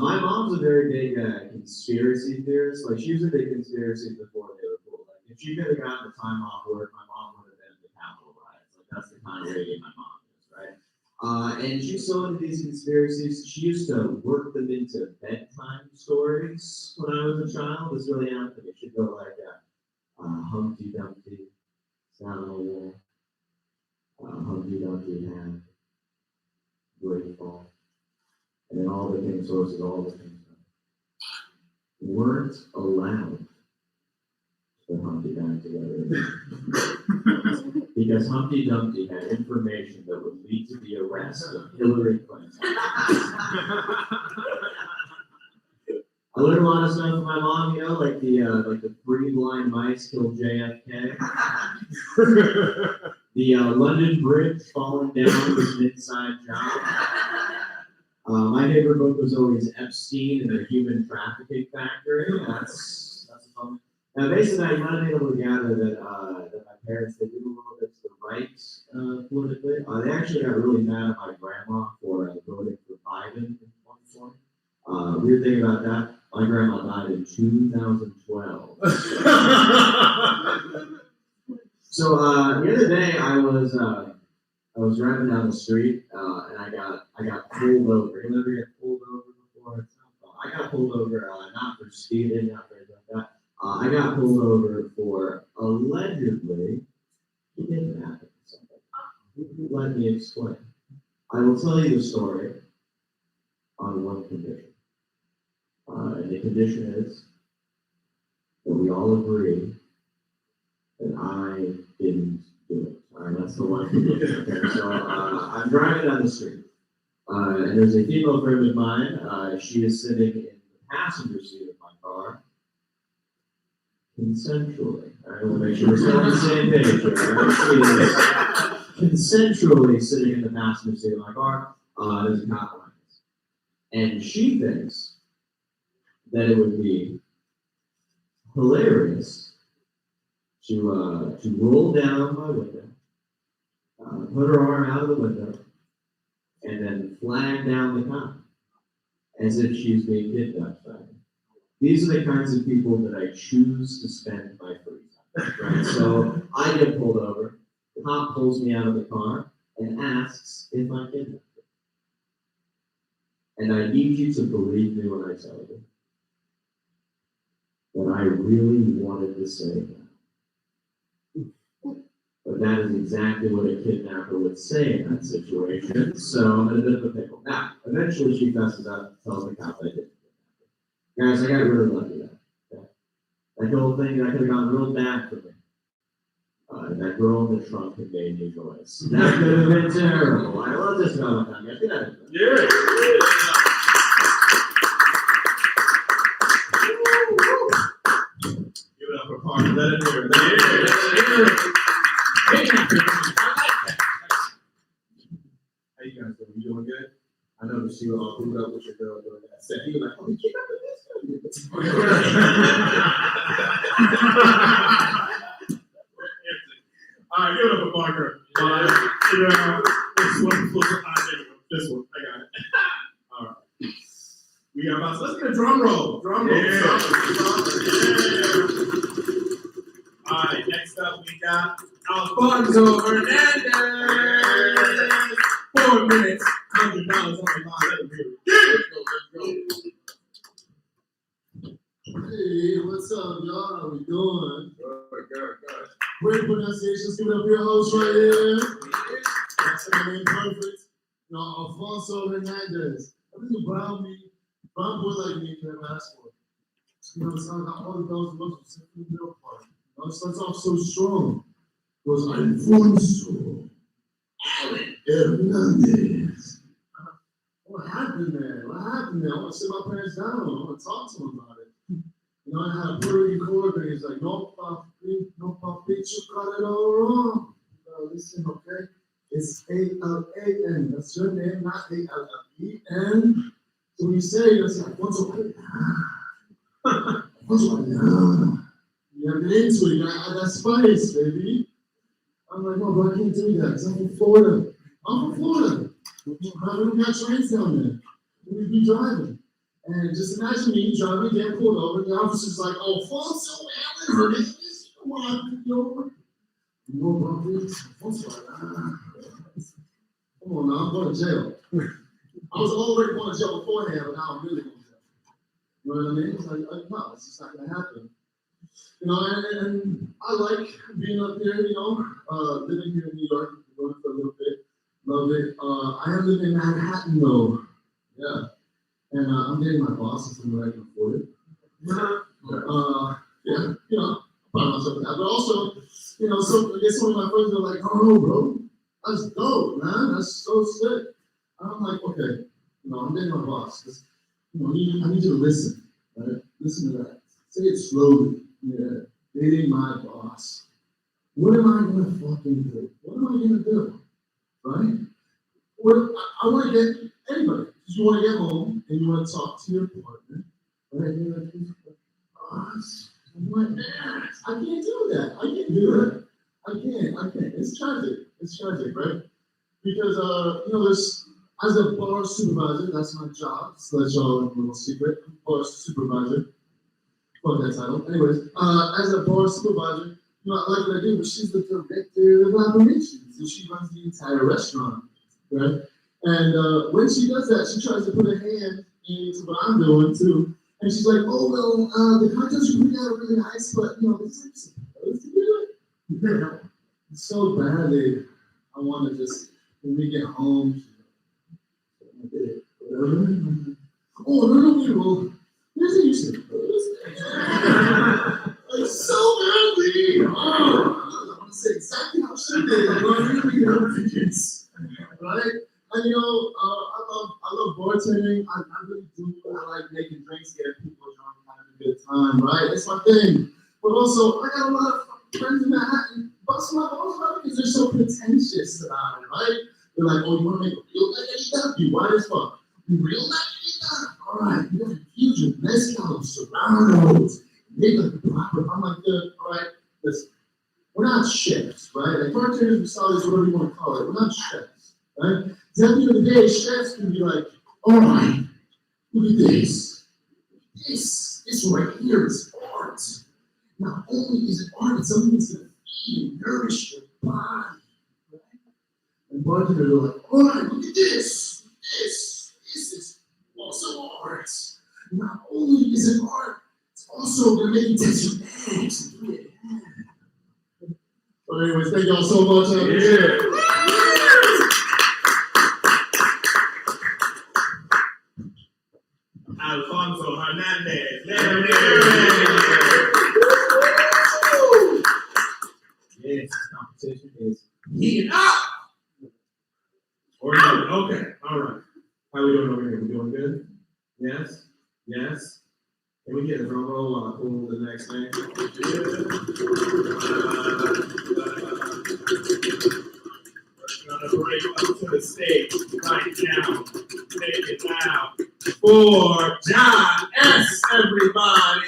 My mom's a very big conspiracy theorist. Like, she was a big conspiracy before they were cool. Like, if she could have gotten the time off work, my mom would have been at the Capitol riots. Like, that's the kind of lady my mom is, right? And she's so into these conspiracies. She used to work them into bedtime stories when I was a child. This really happened. It should go like Humpty Dumpty sat on a wall. Humpty Dumpty had great fall. And then all the king's horses, all the king's weren't allowed to put Humpty back together. Because Humpty Dumpty had information that would lead to the arrest of Hillary Clinton. I learned a lot of stuff from my mom, you know, like the 3 blind mice killed JFK. The London Bridge falling down was an inside job. My favorite book was always Epstein and the Human Trafficking Factory. That's fun. Now, basically, I might have been able to gather that my parents, they did a little bit to the right politically. They actually got really mad at my grandma for voting for Biden in 2020. Weird thing about that, my grandma died in 2012. So the other day, I was driving down the street and I got pulled over. You ever get pulled over before? I got pulled over not for speeding, not for anything like that. I got pulled over for allegedly kidnapping somebody. Let me explain. I will tell you the story on one condition. And the condition is that we all agree that I didn't do it. All right, that's the one condition. Okay, so I'm driving down the street, and there's a female friend of mine. She is sitting in the passenger seat of my car, consensually. All right, we'll make sure we're still on the same page here. Right? She is consensually sitting in the passenger seat of my car. There's a cop behind us, and she thinks that it would be hilarious to roll down my window, put her arm out of the window, and then flag down the cop as if she's being kidnapped by me. These are the kinds of people that I choose to spend my free time. Right? So I get pulled over, the cop pulls me out of the car and asks if I'm kidnapped. And I need you to believe me when I tell you that I really wanted to say that. But that is exactly what a kidnapper would say in that situation, so I'm in a bit of a pickle. Now, eventually she fesses up, tells the cops I did. Guys, I got really lucky there. Okay? That whole thing, that could have gone real bad for me. That girl in the trunk had made me noise. That could have been terrible. I love this Valentine. Guys, get out of here. Yeah. Give it up for Parker. Let it hear. Let it hear. How you guys doing? You doing good? I noticed you all glued up with your girl doing that set. You were like, oh, keep up with this. All right, give it up for Parker. This one. This one. I got it. All right. We got about, let's get a drum roll. Drum roll. Yeah. All right, next up we got Alfonso Hernandez. 4 minutes, $100 on the line. Let's go. Hey, what's up, y'all? How we doing? Good. Great pronunciations. Give it up for your host right here. That's my name, perfect. You know, Alfonso Hernandez. I think a brown boy like me can ask for. You know, it's not got all the bells and whistles except for the middle part. You know, it starts off so strong. It goes, Alfonso Hernandez. What happened there? I want to sit my parents down. I want to talk to them about it. You know, I had a Puerto Rican chord, and he's like, no, papi, you got it all wrong. Listen, okay? It's A-L-A-N. That's your name, not A-L-L-E-N. So when you say it, it's like, Alfonso, Alfonso, you have to get into it. You got to add that spice, baby. I'm like, no, bro, I can't do that because I'm from Florida. We don't got trains down there. We be driving. And just imagine me driving, getting pulled over, and the officer's like, Alfonso Allen Hernandez, come on, you over. No, bro, please. Alfonso, come on now, I'm going to jail. I was already going to jail beforehand, but now I'm really going to jail. You know what I mean? It's like, no, it's just not going to happen. You know, and I like being up here, you know, living here in New York, going for a little bit. Love it. I am living in Manhattan though. Yeah. And I'm getting my bosses from where I can afford it. Yeah, you know, I'm proud of myself for that. But also, you know, so I guess some of my friends are like, oh, bro, that's dope, man. That's so sick. I'm like, okay, you know, I'm getting my boss. You know, I need you to listen, right? Listen to that. Say it slowly. Yeah. Dating my boss. What am I gonna fucking do? What am I gonna do? Right? Well, I want to get anybody. You want to get home and you want to talk to your partner, right? And you're like, gosh, I'm like, man, I can't do that. I can't do that. I can't. It's tragic, right? Because you know, there's as a bar supervisor, that's my job. So that's y'all a little secret. Bar supervisor. Fuck that title. Anyways, as a bar supervisor, you know, I like what I do, but she's the director of operations, and she runs the entire restaurant, right? And when she does that, she tries to put her hand into what I'm doing too, and she's like, "Oh well, the cocktails you put out are really nice, but you know, this is supposed to do it." Yeah. So badly, I want to just when we get home, whatever. Oh no, here's the use. Like so badly. Oh, I want to say exactly how she did. Right? And you know, I love bartending. I really do. I like making drinks, getting people drunk, having a good time. Right? It's my thing. But also, I got a lot of friends in Manhattan. Bust my balls about it because they're so pretentious about it. Right? They're like, oh, you want to make a real margarita? You white as fuck. You real margarita? All right, you got to infuse your mezcal, serranos. Make it proper. I'm like, all right, listen, we're not chefs, right? Like bartenders, mixologists, whatever you want to call it, we're not chefs, right? At the end of the day, chefs can be like, all right, look at this. This right here is art. Not only is it art, it's something that's going to feed and nourish your body, right? And bartenders are like, all right, look at this. This is also art. Not only is it art, it's Also, gonna make you taste your eggs. But anyways, thank y'all so much. Alfonso Hernandez. Yes, competition is Heating up. Or no, okay, all right. How we doing over here? We doing good? Yes? Yes? Can we get a drum roll while I pull the next thing? We're gonna break up to the stage right now. Make it loud for John S. Everybody.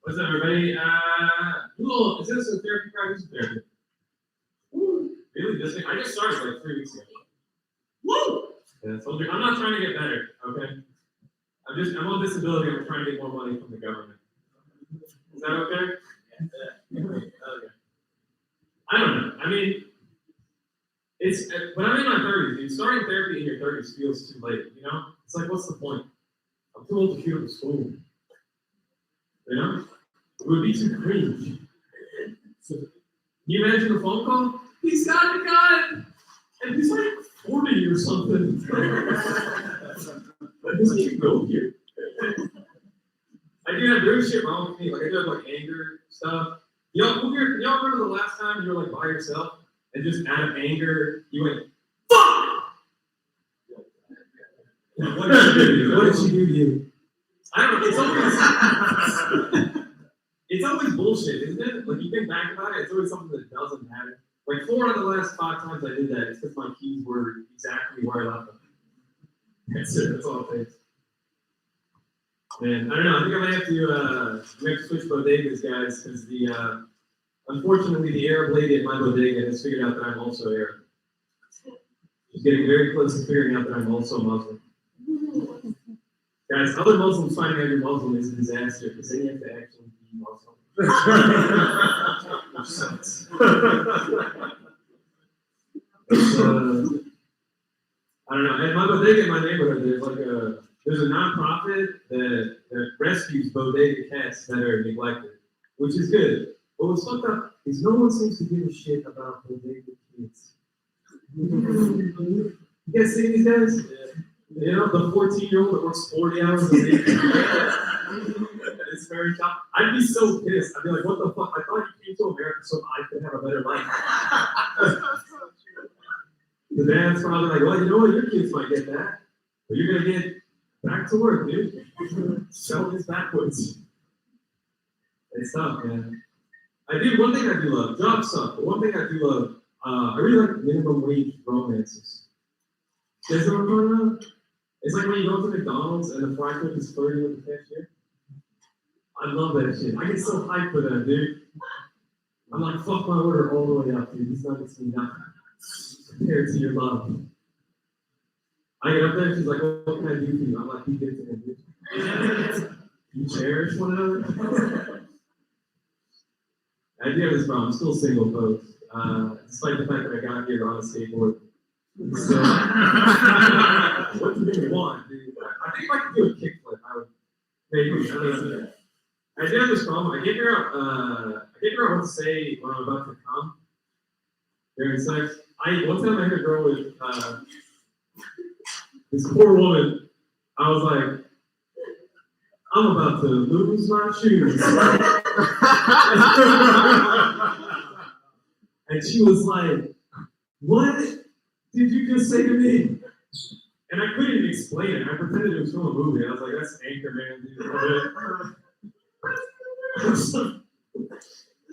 What's up, everybody? Cool. Is this a therapy practice? Therapy. Woo. Really? This thing? I just started like 3 weeks ago. Woo! Yeah, I told you, I'm not trying to get better, okay? I'm on disability, I'm trying to get more money from the government. Is that okay? Yeah. Okay. I don't know. I mean, it's, when I'm in my 30s, dude, starting therapy in your 30s feels too late, you know? It's like, what's the point? I'm too old to shoot up a school. You know? It would be too cringe. Can you imagine the phone call? He's got the gun! And he's like 40 or something. Like, doesn't even go here. I do have weird shit wrong with me. Like, I do have like anger stuff. Y'all remember the last time you were like by yourself and just out of anger, you went, fuck! What did she do to you? What did she do to you? I don't know, it's always bullshit, isn't it? Like, you think back about it, it's always something that doesn't matter. Like, 4 out of the last 5 times I did that, it's because my keys were exactly where I left them. That's it, that's all it takes. And I don't know, I think I might have to, we have to switch bodegas, guys, because unfortunately, the Arab lady at my bodega has figured out that I'm also Arab. She's getting very close to figuring out that I'm also Muslim. Guys, other Muslims finding out you're Muslim is a disaster, because then you have to actually be Muslim. Which sucks. I don't know. At my bodega in my neighborhood, there's a nonprofit that rescues bodega cats that are neglected, which is good. But what's fucked up is no one seems to give a shit about bodega kids. You guys see these guys? Yeah. You know, the 14-year-old that works 40 hours a week. It's very tough. I'd be so pissed. I'd be like, what the fuck? I thought you came to America so I could have a better life. The dad's probably like, well, you know what? Your kids might get that. But you're going to get back to work, dude. Sell this backwards. It's tough, man. One thing I do love, jobs suck, but one thing I do love, I really like minimum wage romances. You guys know what I'm talking about? It's like when you go to McDonald's and the fry cook is flirting with the cashier. I love that shit. I get so hyped for that, dude. I'm like, fuck my order all the way up, dude. These nuggets mean nothing compared to your love. I get up there, she's like, what can I do for you? I'm like, you get to him, dude. You cherish one another? I do have this problem. I'm still single, folks. Despite the fact that I got here on a skateboard. So, what do you want, dude? I think if I could do a kickflip, I would maybe. I do have this problem. I can't figure out what to say when I'm about to come during sex. One time I heard a girl with this poor woman. I was like, I'm about to lose my shoes. And she was like, what did you just say to me? And I couldn't even explain it. I pretended it was from a movie. I was like, that's Anchorman, dude.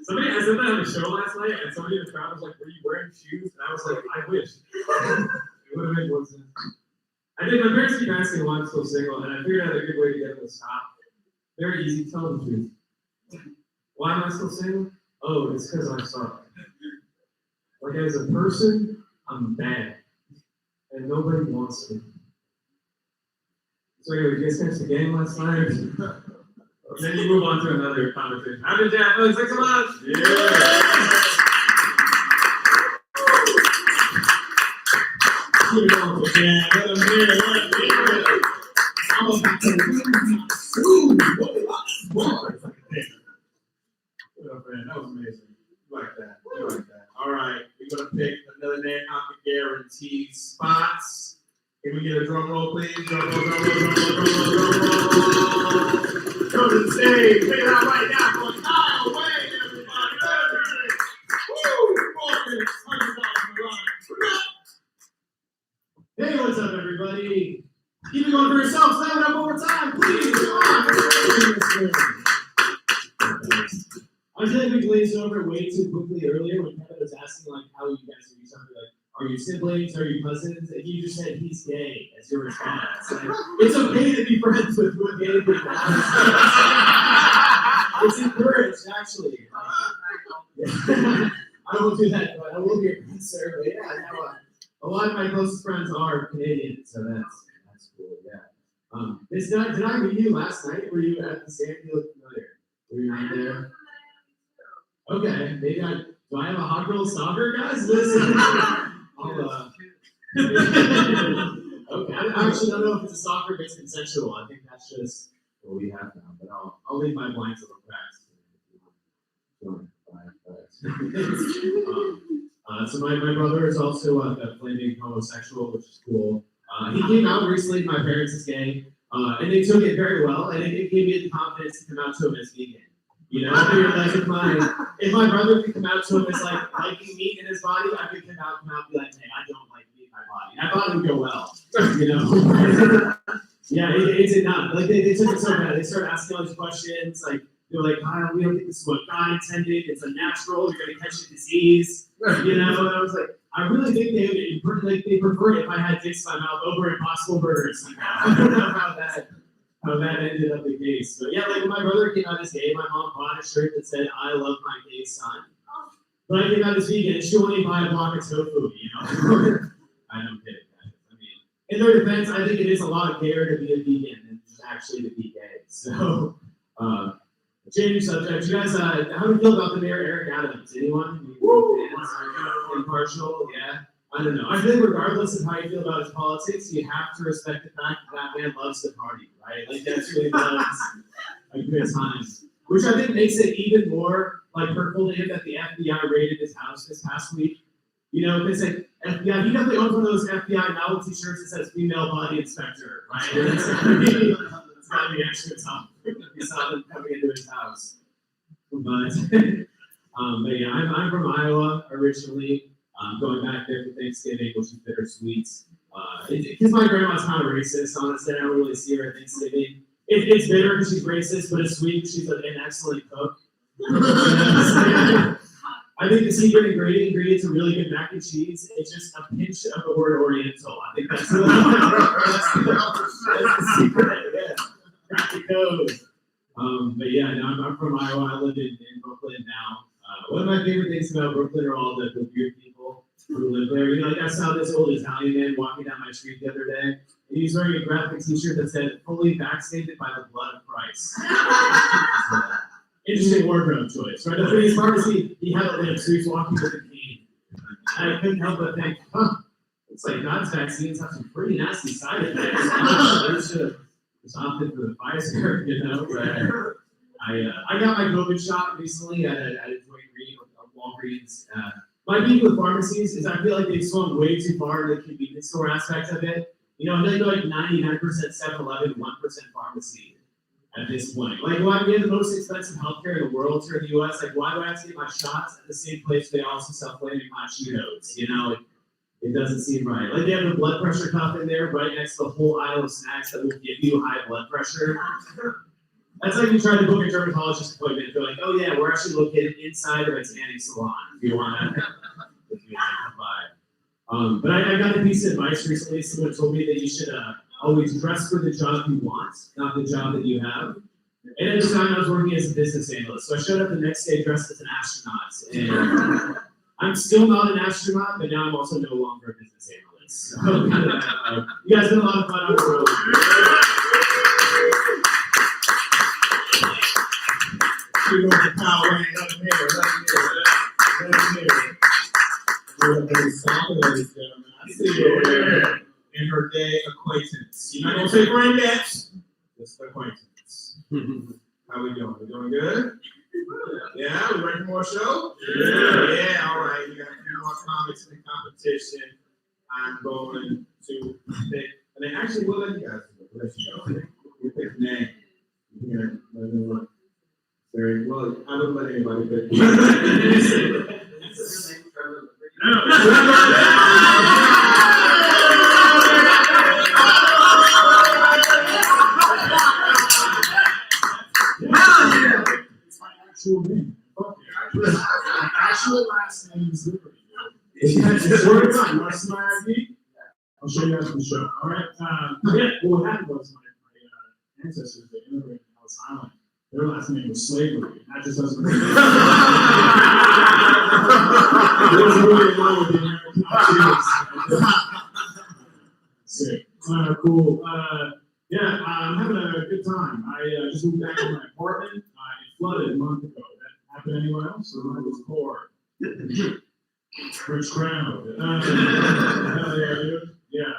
Somebody, I said that on the show last night, and somebody in the crowd was like, were you wearing shoes? And I was like, I wish. It would have made more sense. My parents keep asking why I'm still single, and I figured out a good way to get them to stop. Very easy, tell the truth. Why am I still single? Oh, it's because I suck. Like, as a person, I'm bad. And nobody wants me. So anyway, you guys catch the game last night? And then you move on to another conversation. I've been Jack, folks. Thanks so much. Yeah. man. Let him hear it. Let him hear it. I'm about to lose my shoes. What a lot of bars. What up, man? That was amazing. You like that. You like that. All right. We're going to pick another name out the guaranteed spots. Can we get a drum roll, please? Drum roll, drum roll, drum roll, drum roll, drum roll. Come to the stage. Pick it out right now for Kyle Wayne, everybody. Woo! 4 minutes, $100 on the line. Hey, what's up, everybody? Keep it going for yourselves. Stand it up one more time, please. Come on. I feel like we glazed over it way too quickly earlier when Kevin was asking like how you guys would do something like, are you siblings? Are you cousins? And you just said he's gay as your response. Like, it's okay to be friends with gay people. It's encouraged, actually. I won't do that, but I will be your friend, sir. But yeah, now, a lot of my closest friends are Canadian, so that's cool. Yeah. Did I meet you last night? Were you at the stand? You look familiar. Were you not there? Okay, maybe do I have a hot girl stalker, guys? Listen, I'll, okay, I actually don't know if it's a stalker, if it's consensual. I think that's just what we have now, but I'll leave my blinds a little cracks. So my brother is also a flaming homosexual, which is cool. He came out recently, my parents is gay, and they took it very well, and it gave me the confidence to come out to him as vegan. You know, I figured like if my brother could come out to him as like liking meat in his body, I could come out and be like, hey, I don't like meat in my body. And I thought it would go well, you know. Yeah, it did not. Like they took it so bad. They started asking all these questions, like they're like, Kyle, we don't think this is what God intended. It's unnatural. You're gonna catch a disease, you know. And I was like, I really think they preferred it if I had dicks in my mouth over Impossible Burgers. I don't know how that ended up the case. But yeah, like when my brother came out as gay, my mom bought a shirt that said, I love my gay son. But I came out as vegan, and she won't even buy a block of tofu, you know? I don't get it, guys. I mean, in their defense, I think it is a lot gayer to be a vegan than just actually to be gay. So, changing subject, you guys, how do you feel about the mayor, Eric Adams? Anyone? Impartial? Yeah. I don't know. I think regardless of how you feel about his politics, you have to respect the fact that man loves the party, right? Like that's really loves a good time. Which I think makes it even more like hurtful to him that the FBI raided his house this past week. You know, because like FBI, he definitely owns one of those FBI novelty shirts that says female body inspector, right? It's gotta be extra tough if you saw them coming into his house. But yeah, I'm from Iowa originally. Going back there for Thanksgiving, which is bittersweet. Because my grandma's kind of racist, honestly. I don't really see her at Thanksgiving. It's bitter because she's racist, but it's sweet because she's an excellent cook. I think the secret ingredient to really good mac and cheese is just a pinch of the word Oriental. I think that's the secret. Yeah. Crack the code. But yeah, no, I'm from Iowa. I live in Brooklyn now. One of my favorite things about Brooklyn are all the weird people who live there. You know, like I saw this old Italian man walking down my street the other day, and he's wearing a graphic T-shirt that said "Fully vaccinated by the blood of Christ." Interesting wardrobe choice, right? The funniest part is he had a limp, so he's walking with a cane. And I couldn't help but think, it's like God's vaccines have some pretty nasty side effects. I should have just opted for the Pfizer, you know. But I got my COVID shot recently at a Walgreens. My beef with pharmacies is I feel like they've swung way too far in the convenience store aspect of it. You know, they go like 99% 7-Eleven, 1% pharmacy at this point. Like, why we have the most expensive healthcare in the world here in the US? Like, why do I have to get my shots at the same place they also sell flaming hot Cheetos? You know, it doesn't seem right. Like, they have the blood pressure cuff in there right next to the whole aisle of snacks that will give you high blood pressure. That's like you try to book a dermatologist appointment. They're like, oh yeah, we're actually located inside of a tanning salon. If you want to come by. But I got a piece of advice recently. Someone told me that you should always dress for the job you want, not the job that you have. And at the time, I was working as a business analyst. So I showed up the next day dressed as an astronaut. And I'm still not an astronaut, but now I'm also no longer a business analyst. So, you guys had a lot of fun on the road. You know the power ain't up here. Let me hear it. You're a very solid, ladies and gentlemen. I see you over there. in her day acquaintance. You're not gonna say friend yet, just acquaintance. How we doing? We doing good? Yeah, we ready for more show? Yeah, all right. We got a few more comics in the competition. I'm going to pick, and then actually, we'll let you guys do it. We'll let you go. We pick the name. Here, let me look. Very well. I wouldn't let anybody pick. It's my actual name. Fuck yeah. My actual last name is Livin. It's worth time. You want to see my ID? I'll show you after the show. All right. Yeah. Well, what happened was my ancestors, they immigrated to Ellis Island. Their last name was slavery. That just doesn't really. It doesn't really go with the American culture. Sick. Cool. Yeah, I'm having a good time. I just moved back to my apartment. It flooded a month ago. That happened anywhere else? Or mine was poor? Rich crowd. Hell yeah, dude. Yeah,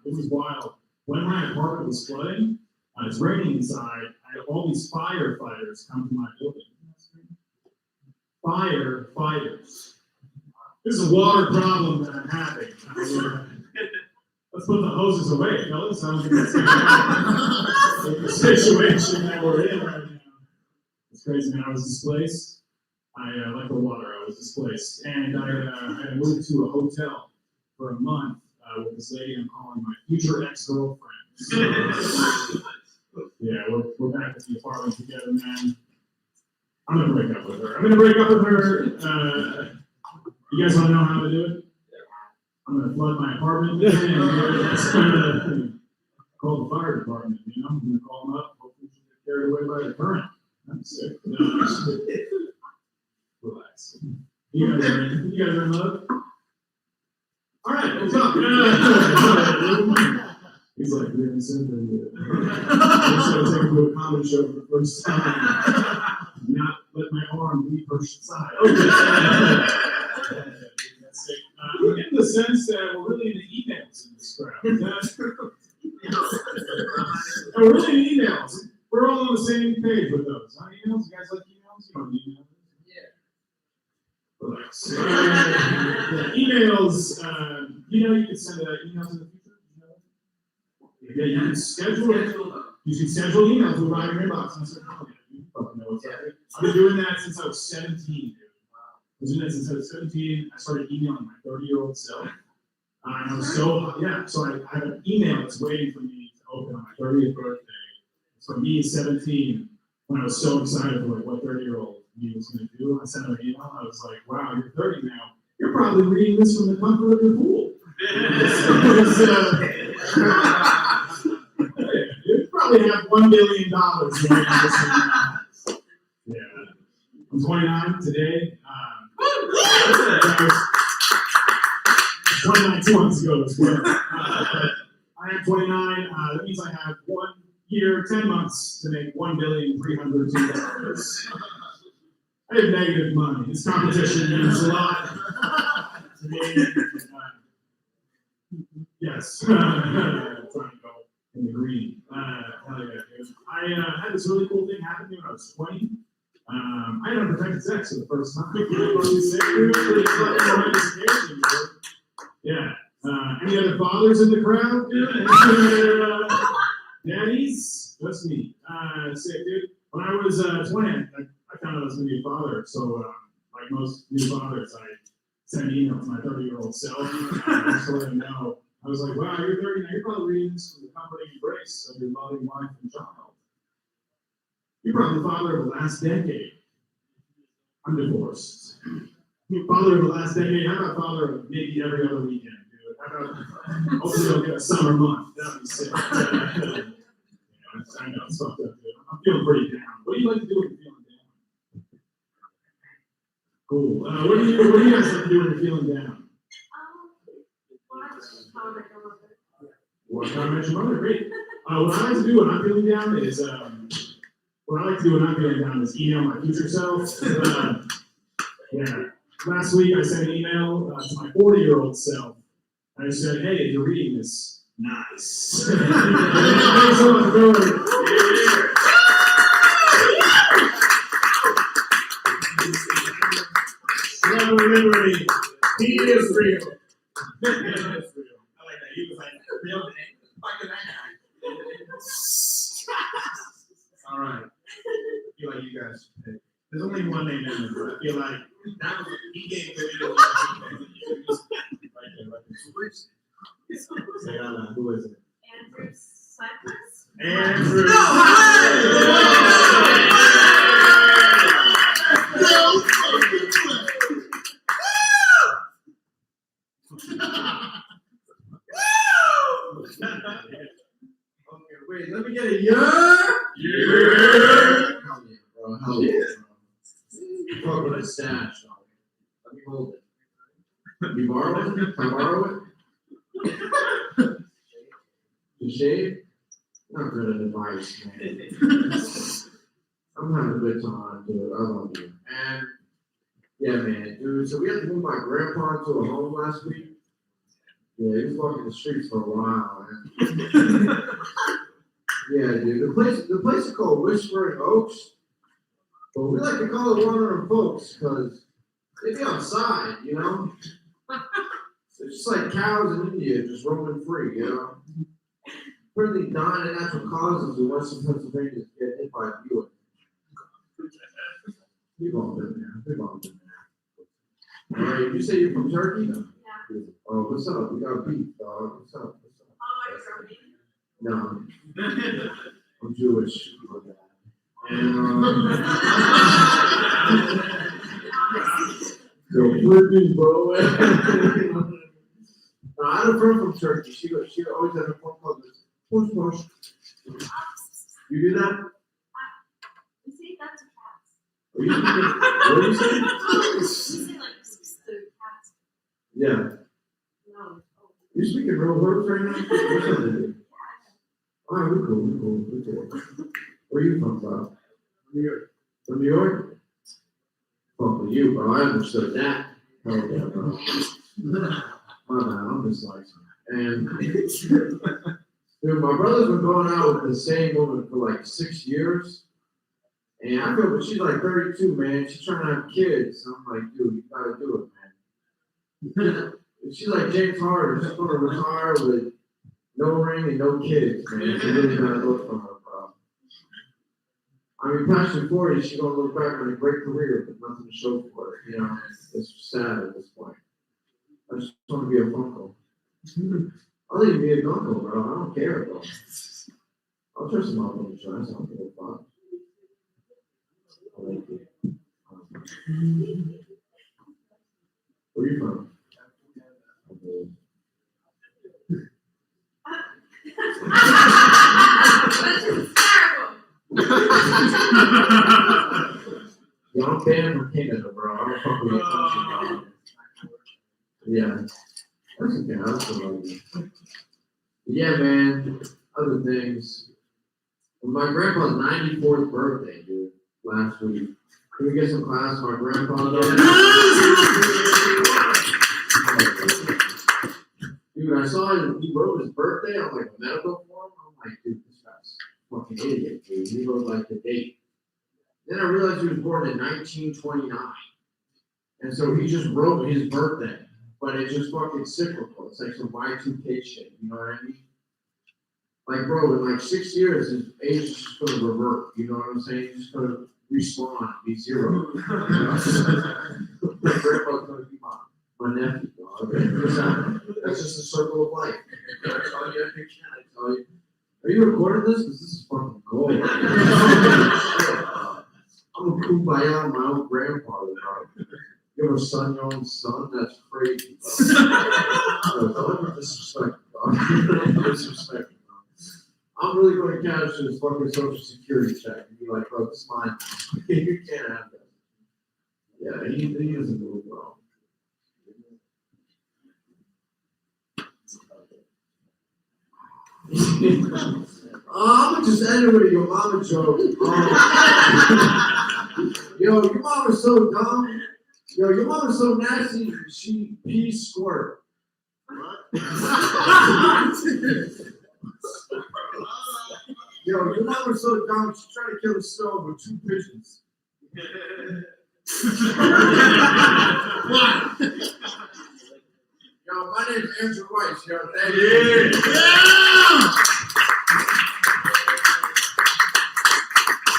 it was wild. When my apartment was flooding, it's raining inside. I had all these firefighters come to my building. Firefighters. This is a water problem that I'm having. Let's put the hoses away, fellas. I don't think that's the situation that we're in right now. It's crazy, man. I was displaced. Like the water, I was displaced. And I moved to a hotel for a month with this lady I'm calling my future ex-girlfriend. So, yeah, we're back at the apartment together, man. I'm gonna break up with her. You guys wanna know how to do it? I'm gonna flood my apartment and call the fire department, you know? I'm gonna call them up, hopefully she'll get carried away by the current. I'm sick. Relax. You guys are in love? All right, what's up? He's like, we haven't said that yet. I'm just gonna take him to a comedy show for the first time. Not let my arm be pushed aside. Okay. That's it. I'm getting the sense that we're really into emails in this crowd. We're really into emails. We're all on the same page with those. Huh? Emails? You guys like emails? You don't need emails? Relax. Emails, you can send emails in the future. Yeah, you can schedule emails to arrive in your inbox. And I said, oh, yeah, you fucking know what's happening. I've been doing that since I was 17, dude. I was doing that since I was 17. I started emailing my 30-year-old self. And I was so I have an email that's waiting for me to open on my 30th birthday. It's from me, 17, when I was so excited for what 30-year-old me was going to do. I sent him an email. I was like, wow, you're 30 now. You're probably reading this from the comfort of your pool. You probably have $1 billion. Yeah. I'm 29 today. 29 2 months ago as well. I am 29. That means I have 1 year, 10 months to make $1,302,000. I have negative money. This competition means a lot to me. Yes. Trying to go in the green. Hell yeah, dude. I had this really cool thing happen to me when I was 20. I had unprotected sex for the first time. Yeah. Any other fathers in the crowd? Daddies? Just me. Sick, dude. When I was 20, I found out I was going to be a father. So, like most new fathers, I sent an email to my 30-year-old self. Just to let him know. I was like, wow, you're 30 now. You're probably reading this from the comforting embrace of your loving wife and child. You're probably the father of the last decade. I'm divorced. Father of the last decade. How about father of maybe every other weekend, dude? How about hopefully I'll get a summer month. That'd be sick. I know, it's fucked up, dude. I'm feeling pretty down. What do you like to do when you're feeling down? Cool. What do you guys like to do when you're feeling down? Watch How I Met Your Mother. Great. What I like to do when I'm feeling down is email my future self. Yeah. Last week I sent an email to my 40-year-old self. I said, hey, if you're reading this, Nice. Thanks so much, George. Never liberty. He is real. I like that. He was like, real man. Fucking that guy. All right. I feel like you guys should pick. There's only one name in there, but I feel like that was he gave the energy. Right there. Say it out loud. Who is it? Andrew Cypress. Andrew. Okay, wait, let me get a yeah. Hell yeah, bro. Hell yeah, bro. Fuck with a stash, dog. Let me hold it. You borrow it? Can I borrow it? You shave? Not good at advice, man. I'm having a good time, dude. I love you. And yeah, man, dude. So we had to move my grandpa to a home last week. Yeah, he was walking the streets for a while, man. Yeah, dude. The place is called Whispering Oaks, but we like to call it Wandering Folks because they be outside, you know. It's just like cows in India just roaming free, you know. Pretty dying of natural causes in Western Pennsylvania get hit by a Buick. We've all been there. We've all been there. All right, you say you're from Turkey? Yeah. Oh, what's up? We got beef, dog. What's up? What's up? Oh, you're Romanian? No, I'm Jewish. And yo, Turkey, bro. I had a friend from Turkey. She always had a phone call. Push, push. You do that? You see, that's a cat. Are you what are you saying? You say like the cat. Yeah. No. You speaking real words right now? What's up, dude? All right, we're cool. Where you from, bro? New York. From New York? Fuck with you, bro. I understood that. Hell yeah, bro. My bad, I'm dyslexic. And dude, my brother's been going out with the same woman for like 6 years. And I feel, but she's like 32, man. She's trying to have kids. And I'm like, dude, you gotta do it, man. She's like James Harden. She's gonna retire with no ring and no kids, man. You really gotta look for her, bro. I mean, past your 40s, she's gonna look back on a great career, but nothing to show for it. You know, it's sad at this point. I just want to be a funko. I'll even be a gunko, bro. I don't care, bro. I'll trust him out on the show. That's not good, bro. I like it. Where are you from? Okay. Yeah, I'm banned from Canada, bro. I don't fuck with your country, bro. Yeah. That's okay. That's what I do. Yeah, man. Other things. My grandpa's 94th birthday, dude, last week. Can we get some class for my grandpa, though? Dude, I saw he wrote his birthday on like a medical form. I'm like, dude, this guy's a fucking idiot, dude. He wrote like the date. Then I realized he was born in 1929. And so he just wrote his birthday. But it's just fucking cyclical. It's like some Y2K shit, you know what I mean? Like, bro, in like 6 years, his age is just gonna revert, you know what I'm saying? He's just gonna respawn, be zero. You know? My grandpa's gonna be my nephew, dog. That's just a circle of life. That's all you have to tell you. Are you recording this? Because this is fucking gold. I'm a kumbaya on my own grandfather, bro. You have a son, your own son? That's crazy, bro. Don't ever disrespect, bro. Don't disrespect, bro. I'm really going to cash his fucking social security check and be like, bro, this is mine. You can't have that. Yeah, he doesn't move well. I'm gonna just end it with a your mama joke. Yo, your mama's so dumb. Yo, your mama's so nasty, she pee squirt. Yo, your mom was so dumb, she tried to kill the stove with 2 pigeons. Why? Yo, my name's Andrew Weiss, yo. Thank you.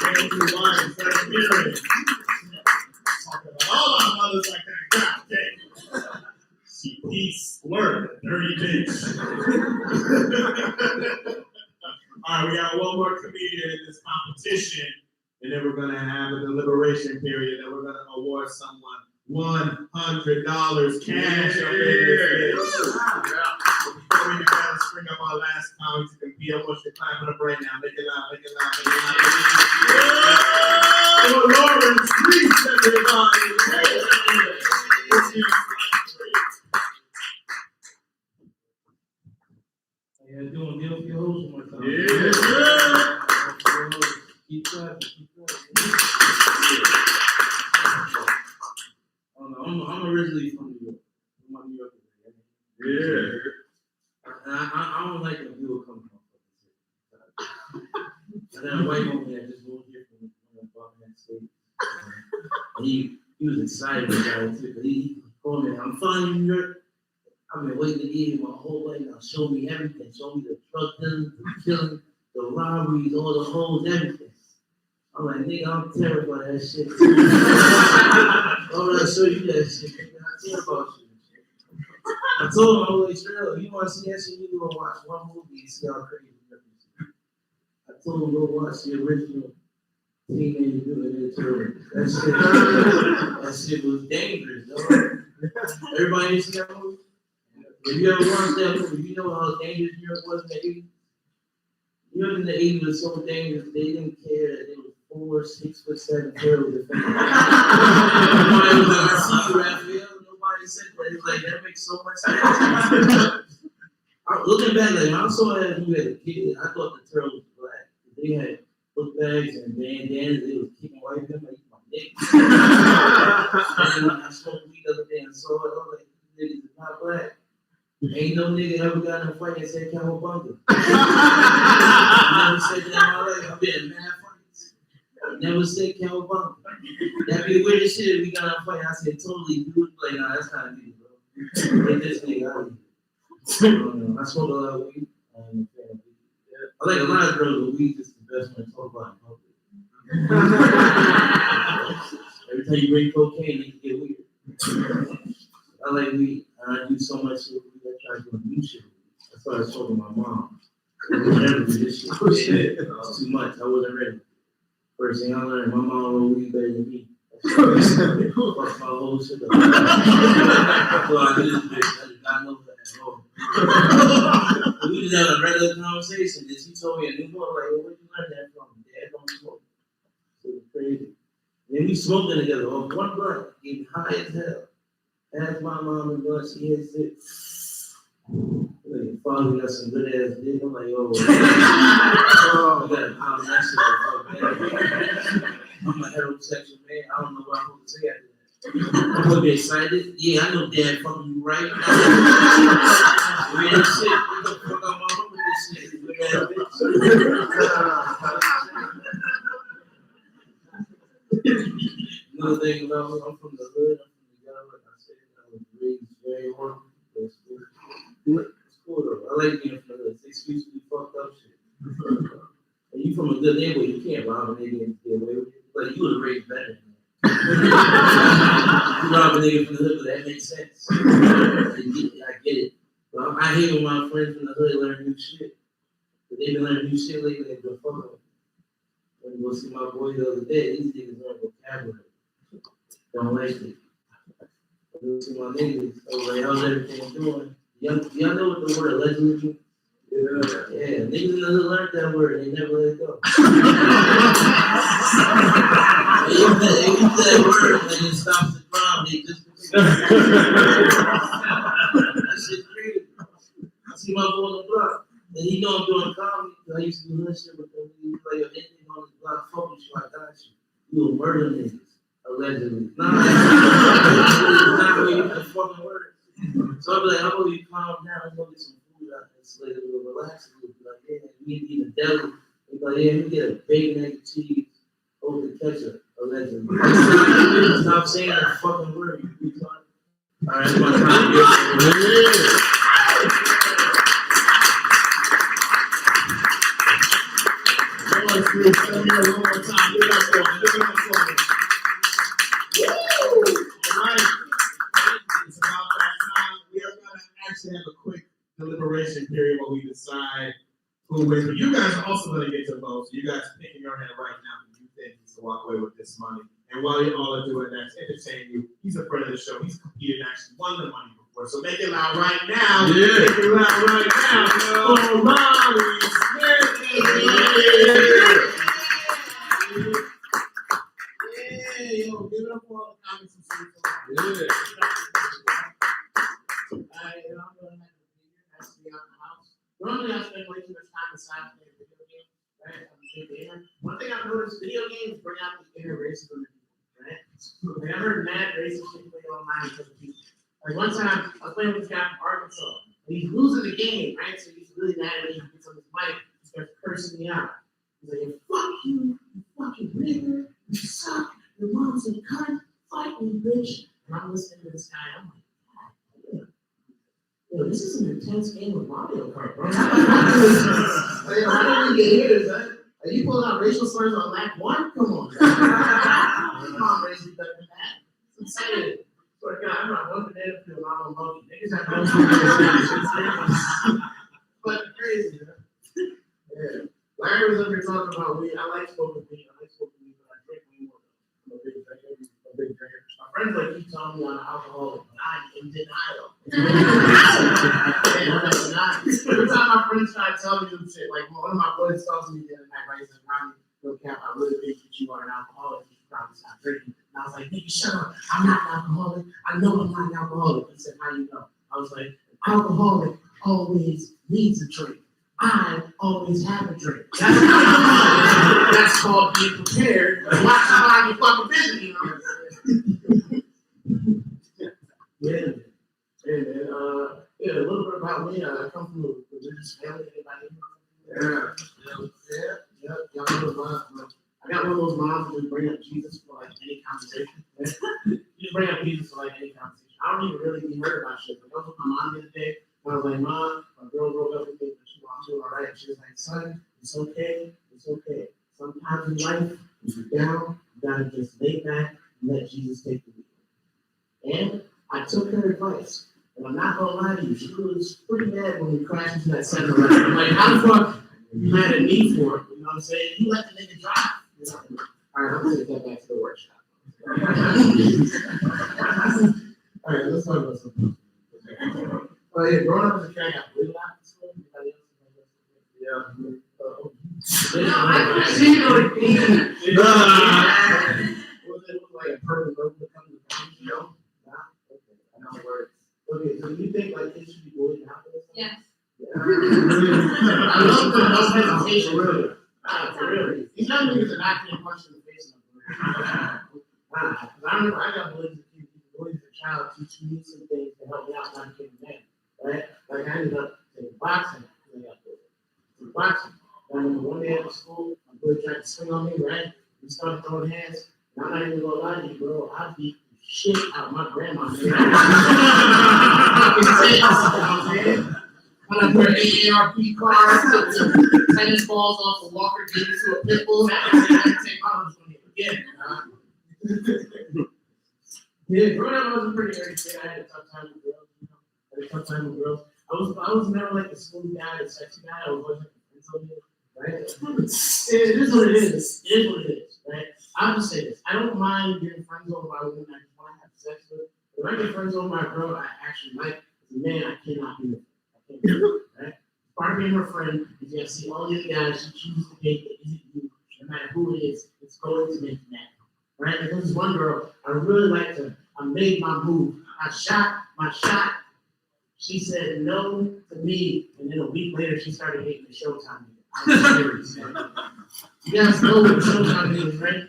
Andrew Lyons, that's weird. Talking about all our mothers like that. God damn. She peace, flirt, dirty bitch. All right, we got one more comedian in this competition, and then we're gonna have a deliberation period, and we're gonna award someone $100 cash up in this bitch. Before we begin, let's bring up our last comic to compete. I want you to clap it up right now. Make it loud, make it loud, make it loud. Oh, Lawrence Reese, everybody. How you doing? Deal for your host one time. Yeah. Keep clapping, keep clapping. I'm originally from New York. I'm a New Yorker. Yeah. And I don't like when people come from and then a white woman that just moved here from that state. And he was excited about it too. He called me, I'm fine in New York. I've been waiting to get here my whole life now. Show me everything. Show me the drug dealing, the killing, the robberies, all the holes, everything. I'm like, nigga, I'm terrified of that shit. Why would I show you that shit? Nigga, I care about you. I told him, I was like, straight up, you want to see that shit, you go watch one movie and see how crazy it is. I told him, go watch the original Teenage Mutant Ninja Turtles. That shit was dangerous, dog. Everybody ain't seen that movie? If you ever watched that movie, you know how dangerous New York was in the 80s? New York in the 80s was so dangerous, they didn't care that there was 4 6'7" turtles. Nobody was like, I see you, Raphael. Nobody said that. It's like, that makes so much sense. I'm looking back, like, when I saw that movie as a kid, I thought the turtles were black. They had book bags and bandanas, they was keeping white people like my dick. And I smoked weed the other day and saw it, I was like, these niggas is not black. Ain't no nigga ever got in a fight and said Cowabunga. I never said that in my life. I've been in mad fights. Never said Cowabunga. That'd be the weirdest shit if we got in a fight. I said totally dude. Like, nah, that's kind of deep, bro. Get this nigga out of here. I smoke a lot of weed. I like a lot of girls, but weed is the best one to talk about in public. Every time you bring cocaine, it can get weird. I like weed. I do so much shit with weed. I try to do new shit with weed. I started talking to my mom. I was never do this shit. It's too much. I wasn't ready. First thing I learned, my mom wrote weed better than me. Fuck my whole shit up. So I did this bitch. I did not know that at all. We just had a regular conversation. Then she told me a new book. Like, well, where'd you learn that from? Dad don't smoke. So it was crazy. And then we smoking together. One blunt, getting high as hell. Asked my mom and blunt, she had sick. Like, father got some good ass dick. I'm like, oh, I gotta pound that shit up, man. I'm a heterosexual man. I don't know what I'm supposed to say after that. I'm gonna be excited. Yeah, I know dad fucking you right. Real shit. What the fuck I'm on with this shit? Good ass bitch. Another thing about me, I'm from the hood. I'm from the ghetto, like I said. I was raised very horrible. It's cool though. I like being from the hood. It's excuse to be fucked up shit. And you from a good neighborhood, you can't rob a nigga and get away with it. Like, you was raised better than that. You rob a nigga from the hood, but that makes sense. I get it. But I hate when my friends from the hood learn new shit. But they've been learning new shit lately and been fucking with. When you go see my boy the other day, these niggas learn vocabulary. Don't like it. I go see my niggas. I was like, how's everything doing? Y'all know what the word allegedly means? Yeah, niggas in the hood learned that word, they never let it go. They use that word and it stops the crime, they just that shit crazy. I see my boy on the block, and he know I'm doing comedy, I used to do that shit with them. He was like, yo, anything on the block, fuck with you, I got you. You will murder niggas, allegedly. Nah, it's not really the fucking word. So I'll be like, how about you calm down? Let's go get some food out there. So later we'll relax a little bit. Like, yeah, we need to eat a deli. He's like, yeah, we get a bacon, egg, and cheese over the ketchup, allegedly. Stop saying that fucking word. You retard. All right, that's my time. One more time. Give it up for him. Give it up for him. Woo! All right. It's about that time. We are going to actually have a quick deliberation period where we decide who wins. But you guys are also going to get to vote. So you guys are picking your head right now who you think needs to walk away with this money. And while you all are doing that, to entertain you, he's a friend of the show. He's competed and actually won the money before. So make it loud right now. Yeah. Make it loud right now. For Ronnie Smith. Yeah, yo, give it up for all the comments and stuff. Yeah. I'm going to have to be here. Has to be out of the house. Normally, I spend way too much time inside playing video games, right? I'm a big gamer. One thing I've noticed, video games bring out the inner racism in people, right? Like, I've heard mad racist shit playing online because of people. Like, one time, I was playing with this guy from Arkansas, and he's losing the game, right? So he's really mad at me. He gets on his mic, he starts cursing me out. He's like, fuck you fucking nigger, you suck, your mom's a cunt, fight me, bitch. And I'm listening to this guy, I'm like, God, yo, this is an intense game of Mario Kart, bro. How did we get here, son? Are you pulling out racial slurs on lap 1? Come on. Come on, racial better than that. It's insane. But God, I'm not one banana peel, I'm a monkey. Niggas have no but crazy, man. Yeah. Larry was up here talking about weed. I like smoking weed, but I drink way more. I'm a big drinker. My friends like keep telling me I'm an alcoholic, but I'm in denial. Every time my friends try to tell me some shit, like one of my boys talks to me the other night, right? He said, Ronnie, no cap, I really think that you are an alcoholic. You should probably stop drinking. And I was like, nigga, shut up. I'm not an alcoholic. I know I'm not an alcoholic. He said, how you know? I was like, an alcoholic always needs a drink. I always have a drink. That's called being prepared. Watch how you fucking busy, you know? Yeah, a little bit about me. I come from a religious family. Yeah. Y'all know I got one of those moms who just bring up Jesus for like any conversation. You just bring up Jesus for like any conversation. I don't even really be heard about shit. But that was my mom the other day. I was like, Mom, my girl broke up with me, but I'm doing all right. She was like, son, it's okay. Sometimes in life, when you're down, you gotta just lay back and let Jesus take the wheel. And I took her advice. And I'm not gonna lie to you, she was pretty mad when we crashed into that center line. I'm like, how the fuck you mad at me for it? You know what I'm saying? You let the nigga drive. You know? All right, I'm gonna take that back to the workshop. All right, let's talk about something. Oh yeah, growing up as a kid, I got really loud in school. I see you on the team. Was it like a perfect road to come to the town? No? Okay, I know words. Okay, so you think like kids should be bullied now for this? Yes. I love the no hesitation. Really. Really. These young niggas are not getting punched in the face. I remember I got bullied as a child, teaching me some things to help me out when I became a man. Right? Like I ended up taking boxing. Boxing. And I remember one day after school, my boy tried to swing on me, right? We started throwing hands. And I'm not even gonna lie to you, bro. I beat the shit out of my grandma. When I wear AARP cards, tennis balls off the walker, gave it to a pit bull. I take my arms from you again. Yeah, growing up, I was a pretty early kid. I had a tough time with girls. I was never like the smooth guy, the sexy guy. I was always like the friend zone, right? It is what it is. It is what it is, right? I'll just say this. I don't mind getting friend zoned by women I just want to have sex with. If I get friend zoned by a girl I actually like, as a man, I cannot do it. I can't do it, right? Part of being her friend is you have to see all these guys she chooses to date that isn't you, no matter who it is, it's going to make you mad. Right? Like, there's one girl I really liked her. I made my move. I shot my shot. She said no to me, and then a week later she started hating the Showtime nigga. I'm serious, man. You guys know what Showtime is, right?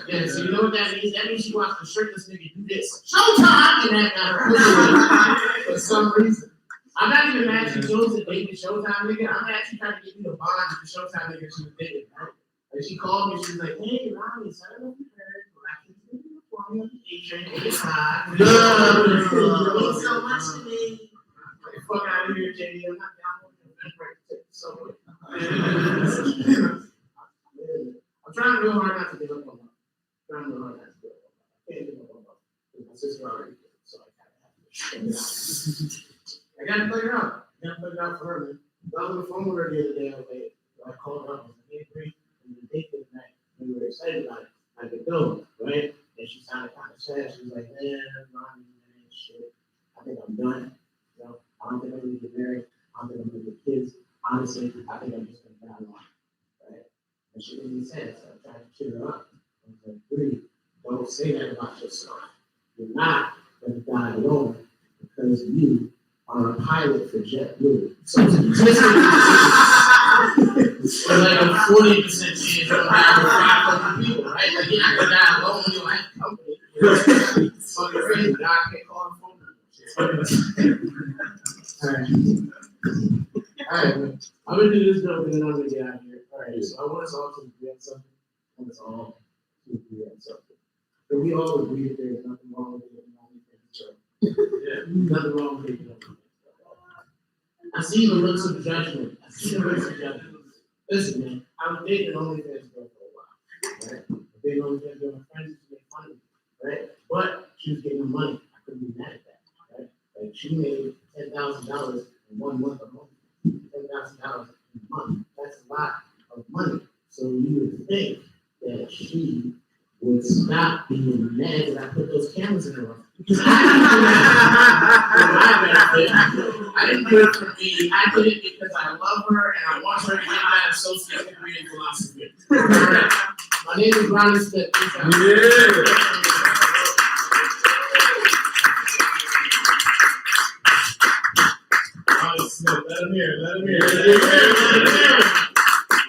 Yeah, so you know what that means? That means she watched the shirtless nigga do this. Showtime! And that got her. But some reason. I'm not even mad she chose to date the Showtime nigga. I'm actually trying to get you to bond with the Showtime nigga she was dating, right? Like she called me, she was like, hey, Ronnie, so I don't know if you heard, but I can do it for me on the A-train. It's hot. Thanks so much to me. Like, fuck out of here, JD. I'm not down with you. I'm ready to take the subway. I'm trying real hard not to give up on her. Trying real hard not to give up on her. I can't give up on her. Because my sister already did, so I kind of have to shut it out. I gotta play it out. I gotta play it out for her, man. I was on the phone with her the other day. I called her up. I was like, hey, Bree, we were dating tonight. And we were excited about it. I could go, right? And she sounded kind of sad. She was like, man, Ronnie, man, shit. I think I'm done. You know, I don't think I'm gonna get married. I don't think I'm gonna get kids. Honestly, I think I'm just gonna die alone. Right? And she didn't make sense. So I tried to cheer her up. I was like, Bree, don't say that about yourself. You're not gonna die alone because you are a pilot for JetBlue. So it's like a 40% chance of having 500 people, right? Like you're not gonna die alone when you don't have a company. It's fucking crazy. God can't call a phone number. Alright, man. I'm gonna do this joke and then I'm gonna get out of here. Alright, so I want us all to agree on something. I want us all to agree on something. So we all agree that there's nothing wrong with it. Yeah, nothing wrong with it. I see the looks of judgment. Listen, man, I was dating OnlyFans girl for a while, right? I dated OnlyFans girl, my friends used to make fun of me, right? But she was getting money. I couldn't be mad at that, right? Like she made $10,000 in 1 month alone. $10,000 in a month. That's a lot of money. So you would think that she would stop being mad that I put those cameras in her room. Because I didn't do it for me. I did it because I love her and I want her to get that associate degree in philosophy. Right. My name is Ronnie Smith. Ronnie Smith, let him hear.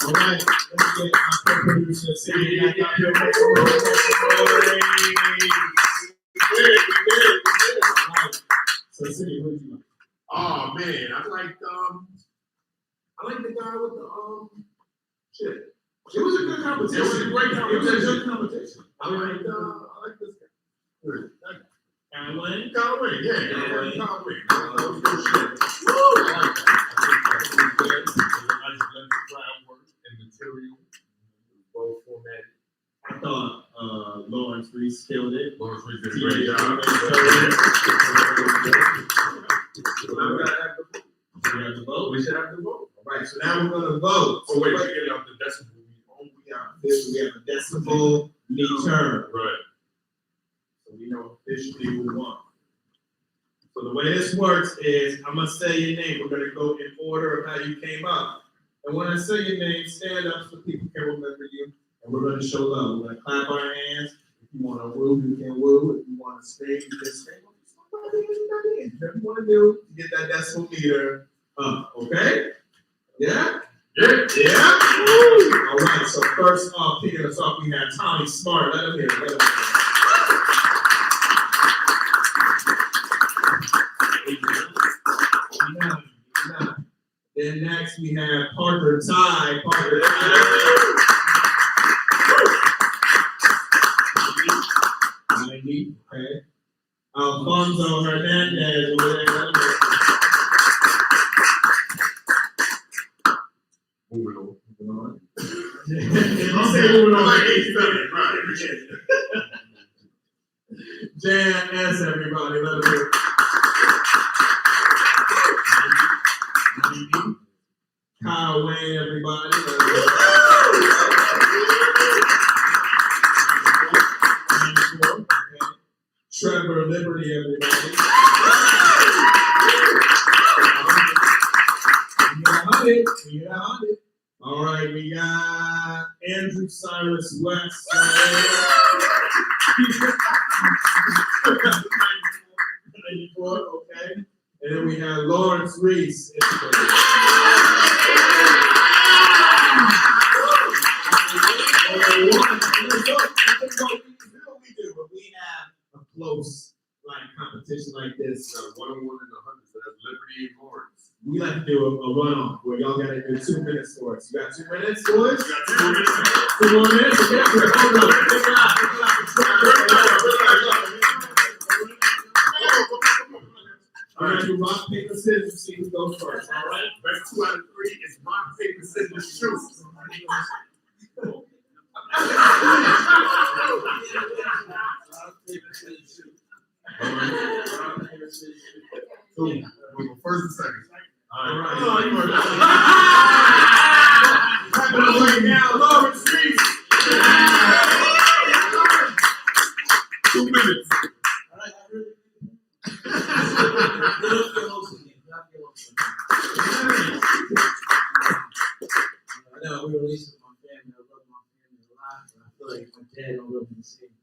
All right, let's get my co-producer, Cindy, back up here. So, Cindy, what did you like? Oh man, I like the guy with the shit. It was a good competition. It was a great competition. It was a good competition. I like this guy. Conway? Conway, yeah. Conway. That was good shit. Woo! I like that. I think that was good. It was a nice blend of crowd work and material. Both formatted. I thought Lawrence Reese killed it. Lawrence Reese did a great job. We should have the vote. All right, so now we're gonna vote. Oh wait, we get out the decimal. We have a decimal meter. Right. So we know officially who won. So the way this works is I'm gonna say your name. We're gonna go in order of how you came up. And when I say your name, stand up so people can remember you. And we're gonna show love. We're gonna clap our hands. If you wanna woo, you can woo. If you wanna scream, you can scream. Whatever you wanna do to get that decimal meter up, okay? Yeah? Yeah? Woo! All right, so first off, kicking us off, we have Tommy Smart. Let him hear. Then next we have Parker Ty. Parker okay. Alfonso Hernandez over there. Moving on. I'll say moving on. Right. Jan S. Everybody, let us hear. Kyle Wayne, everybody. Let us hear. Trevor Liberty, everybody. We got 100. All right, we got Andrew Cyrus West. 94, okay. And then we have Lawrence Reese. But we have a close competition like this. this one-on-one in the hundreds. So that's Liberty and Lawrence. We like to do a runoff where y'all got to do 2 minutes for us. You got 2 minutes, boys? You got 2 minutes. 2 more minutes? Okay, hold on. All right, you rock, paper, scissors, see who goes first. All right, best 2 out of 3 is rock, paper, scissors, shoot. We'll go first and second. All right. Right now, Lawrence Street. 2 minutes. I know we released my family. I love my family a lot, but I feel like my dad don't love me the same.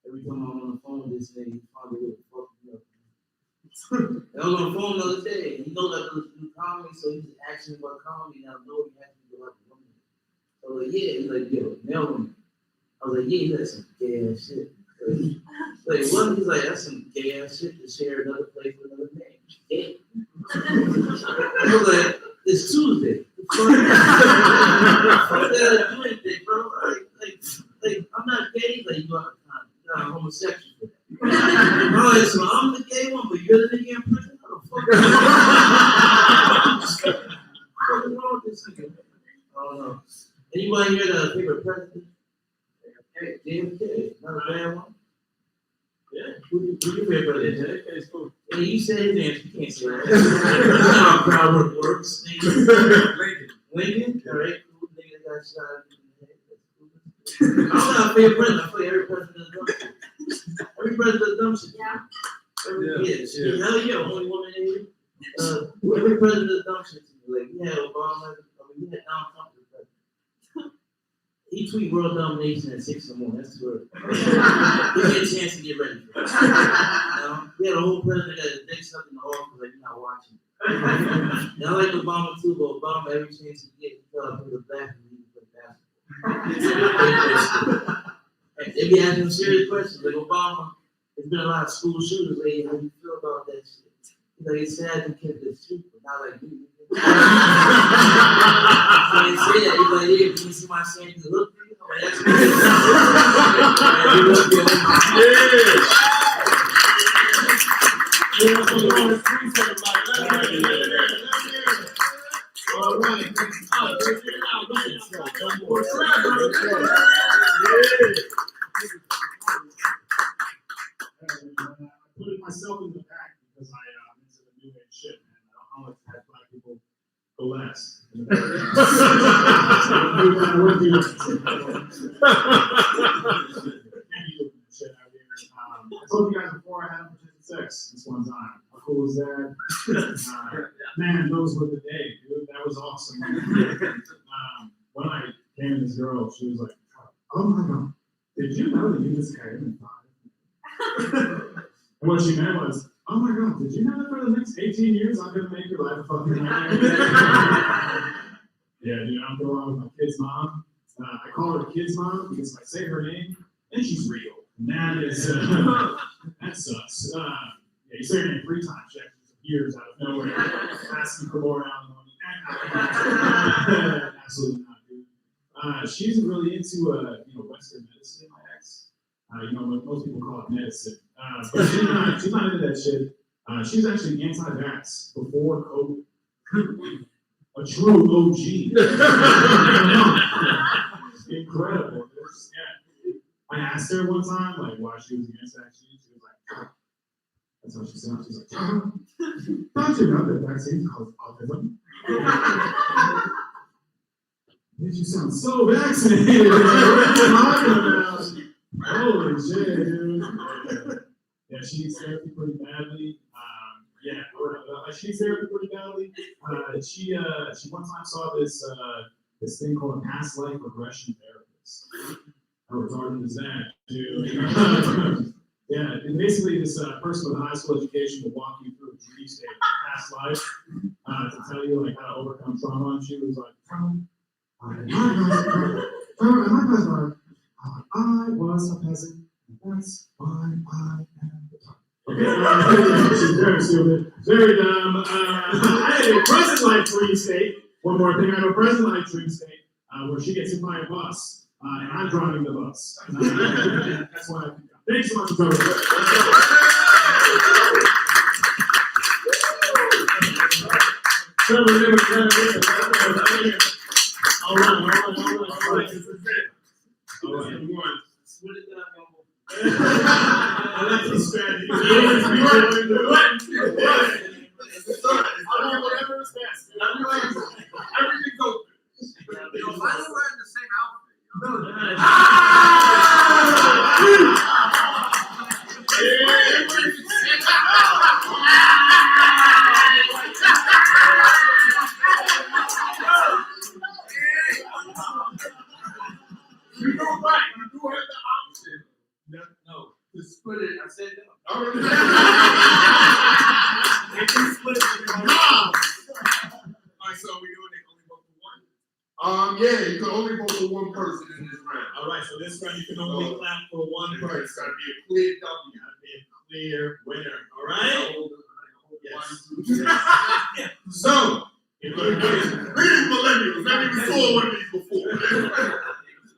Every time I'm on the phone with this nigga, he probably would fuck me up. I was on the phone the other day, and he knows I do comedy, so he's asking about comedy, and I know he has to go out the woman. So I was like, yeah, he's like, yo, nail him. I was like, yeah, he's like, some gay ass shit. Like, what? He's like, that's some gay ass shit to share another place with another man. Gay. I was like, it's Tuesday. Fuck that, do anything, bro. Like, I'm not gay, like, you're not homosexual. No, it's I'm the gay one, but you're the nigga in prison? How the fuck? What's wrong with this nigga? I don't know. Anybody here the favorite president? JFK, not a bad one. Yeah, who your favorite president? JFK is cool. Yeah, you said his answer, you can't say that. That's not how crowd work works. Lincoln? All right, cool. Nigga that got shot in the head. That's cool. I'm not a favorite president. I feel like every president is dumb shit. Every president is dumb shit. Yeah. Hell yeah, only woman in here. Every president is dumb shit to me. Like, we had Obama, we had Donald Trump. He tweet world domination at 6 in the morning. That's too early. Give me a chance to get ready for it. We had a whole president that had dick stuck in the office, like, you're not watching. And I like Obama too, but Obama, every chance he gets, he fell up in the back and he play basketball. They be asking serious questions, like, Obama, there's been a lot of school shooters lately. How do you feel about that shit? He's like, it's sad the kids that shoot, but not like you. So they say that, he's like, yeah, can you see my son? He look, that's all right. Putting myself in the back because I'm into the new age shit, man. I don't like to have black people go last. I told you guys before I had unprotected sex this one time. How cool is that? Man, those were the day, dude. That was awesome. When I came to this girl, she was like, "Oh my god, did you know that you just came in 5?" And what she meant was, "Oh my god, did you know that for the next 18 years I'm gonna make your life a fucking nightmare?" Yeah, dude, I'm going on with my kid's mom. I call her kid's mom because if I say her name, then she's real. And that is, that sucks. Yeah, you say her name 3 times, she actually appears out of nowhere, asking for more alimony. Absolutely not, dude. She's really into, Western medicine, my ex. What most people call it medicine. But she's not into that shit. She was actually anti-vax before COVID. A true OG. Incredible. Yeah. I asked her one time, like, why she was against vaccines. She was like, that's how she sounds. She's like, don't you know that vaccines cause autism? Makes you sound so vaccinated. What are you talking about? Holy shit, dude. Yeah, she needs therapy pretty badly. She needs therapy pretty badly. She one time saw this thing called a past life regression therapist. How retarded is that, dude? Yeah, and basically this person with a high school education will walk you through a dream state of past life to tell you like how to overcome trauma. And she was like, I was a peasant. That's why I am the top. Okay, She's very stupid. Very dumb. I have a present life dream state. One more thing, I have a present life dream state where she gets hit by a bus and I'm driving the bus. That's why I think. Thanks so much for coming. All right. This is it. All right, come on. Split it down. I like this strategy. Whatever is best. Everything's open. Why are you wearing the same outfit? You do right. You do have the option. No, to split it. I said no. They can split it. No. Alright, so we doing it only vote for one? Yeah, you can only vote for one person in this round. Alright, so this round you can only clap for one person. It's gotta be a clear W. Gotta be a clear winner. Alright? Yes. So, look at these millennials. Never even saw one of these before.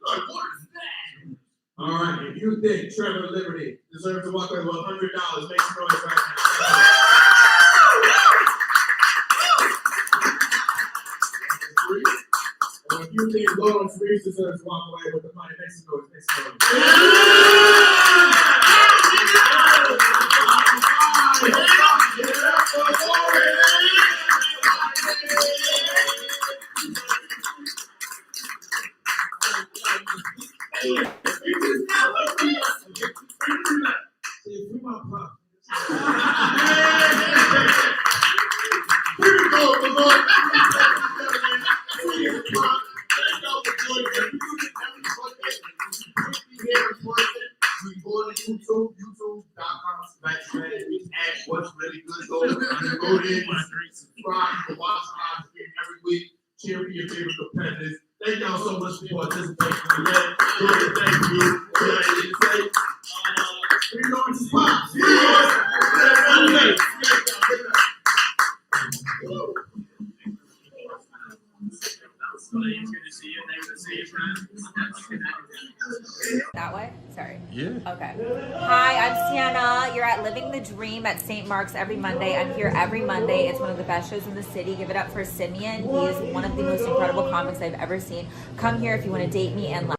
Like, what is that? Alright, if you think Trevor Liberty deserves to walk away with $100, make some noise right now. And if you think Lawrence Reese deserves to walk away with the money, make some noise, make some What's really good, go there, subscribe, you can watch live stream every week, cheer for your favorite competitors. Thank y'all so much for participating today. Jordan, thank you. What I didn't say. Three Lawrence Pop. That way? Sorry. Yeah. Okay. Hi, I'm Sienna. You're at Living the Dream at St. Mark's every Monday. I'm here every Monday. It's one of the best shows in the city. Give it up for Simeon. He is one of the most incredible comics I've ever seen. Come here if you want to date me and laugh.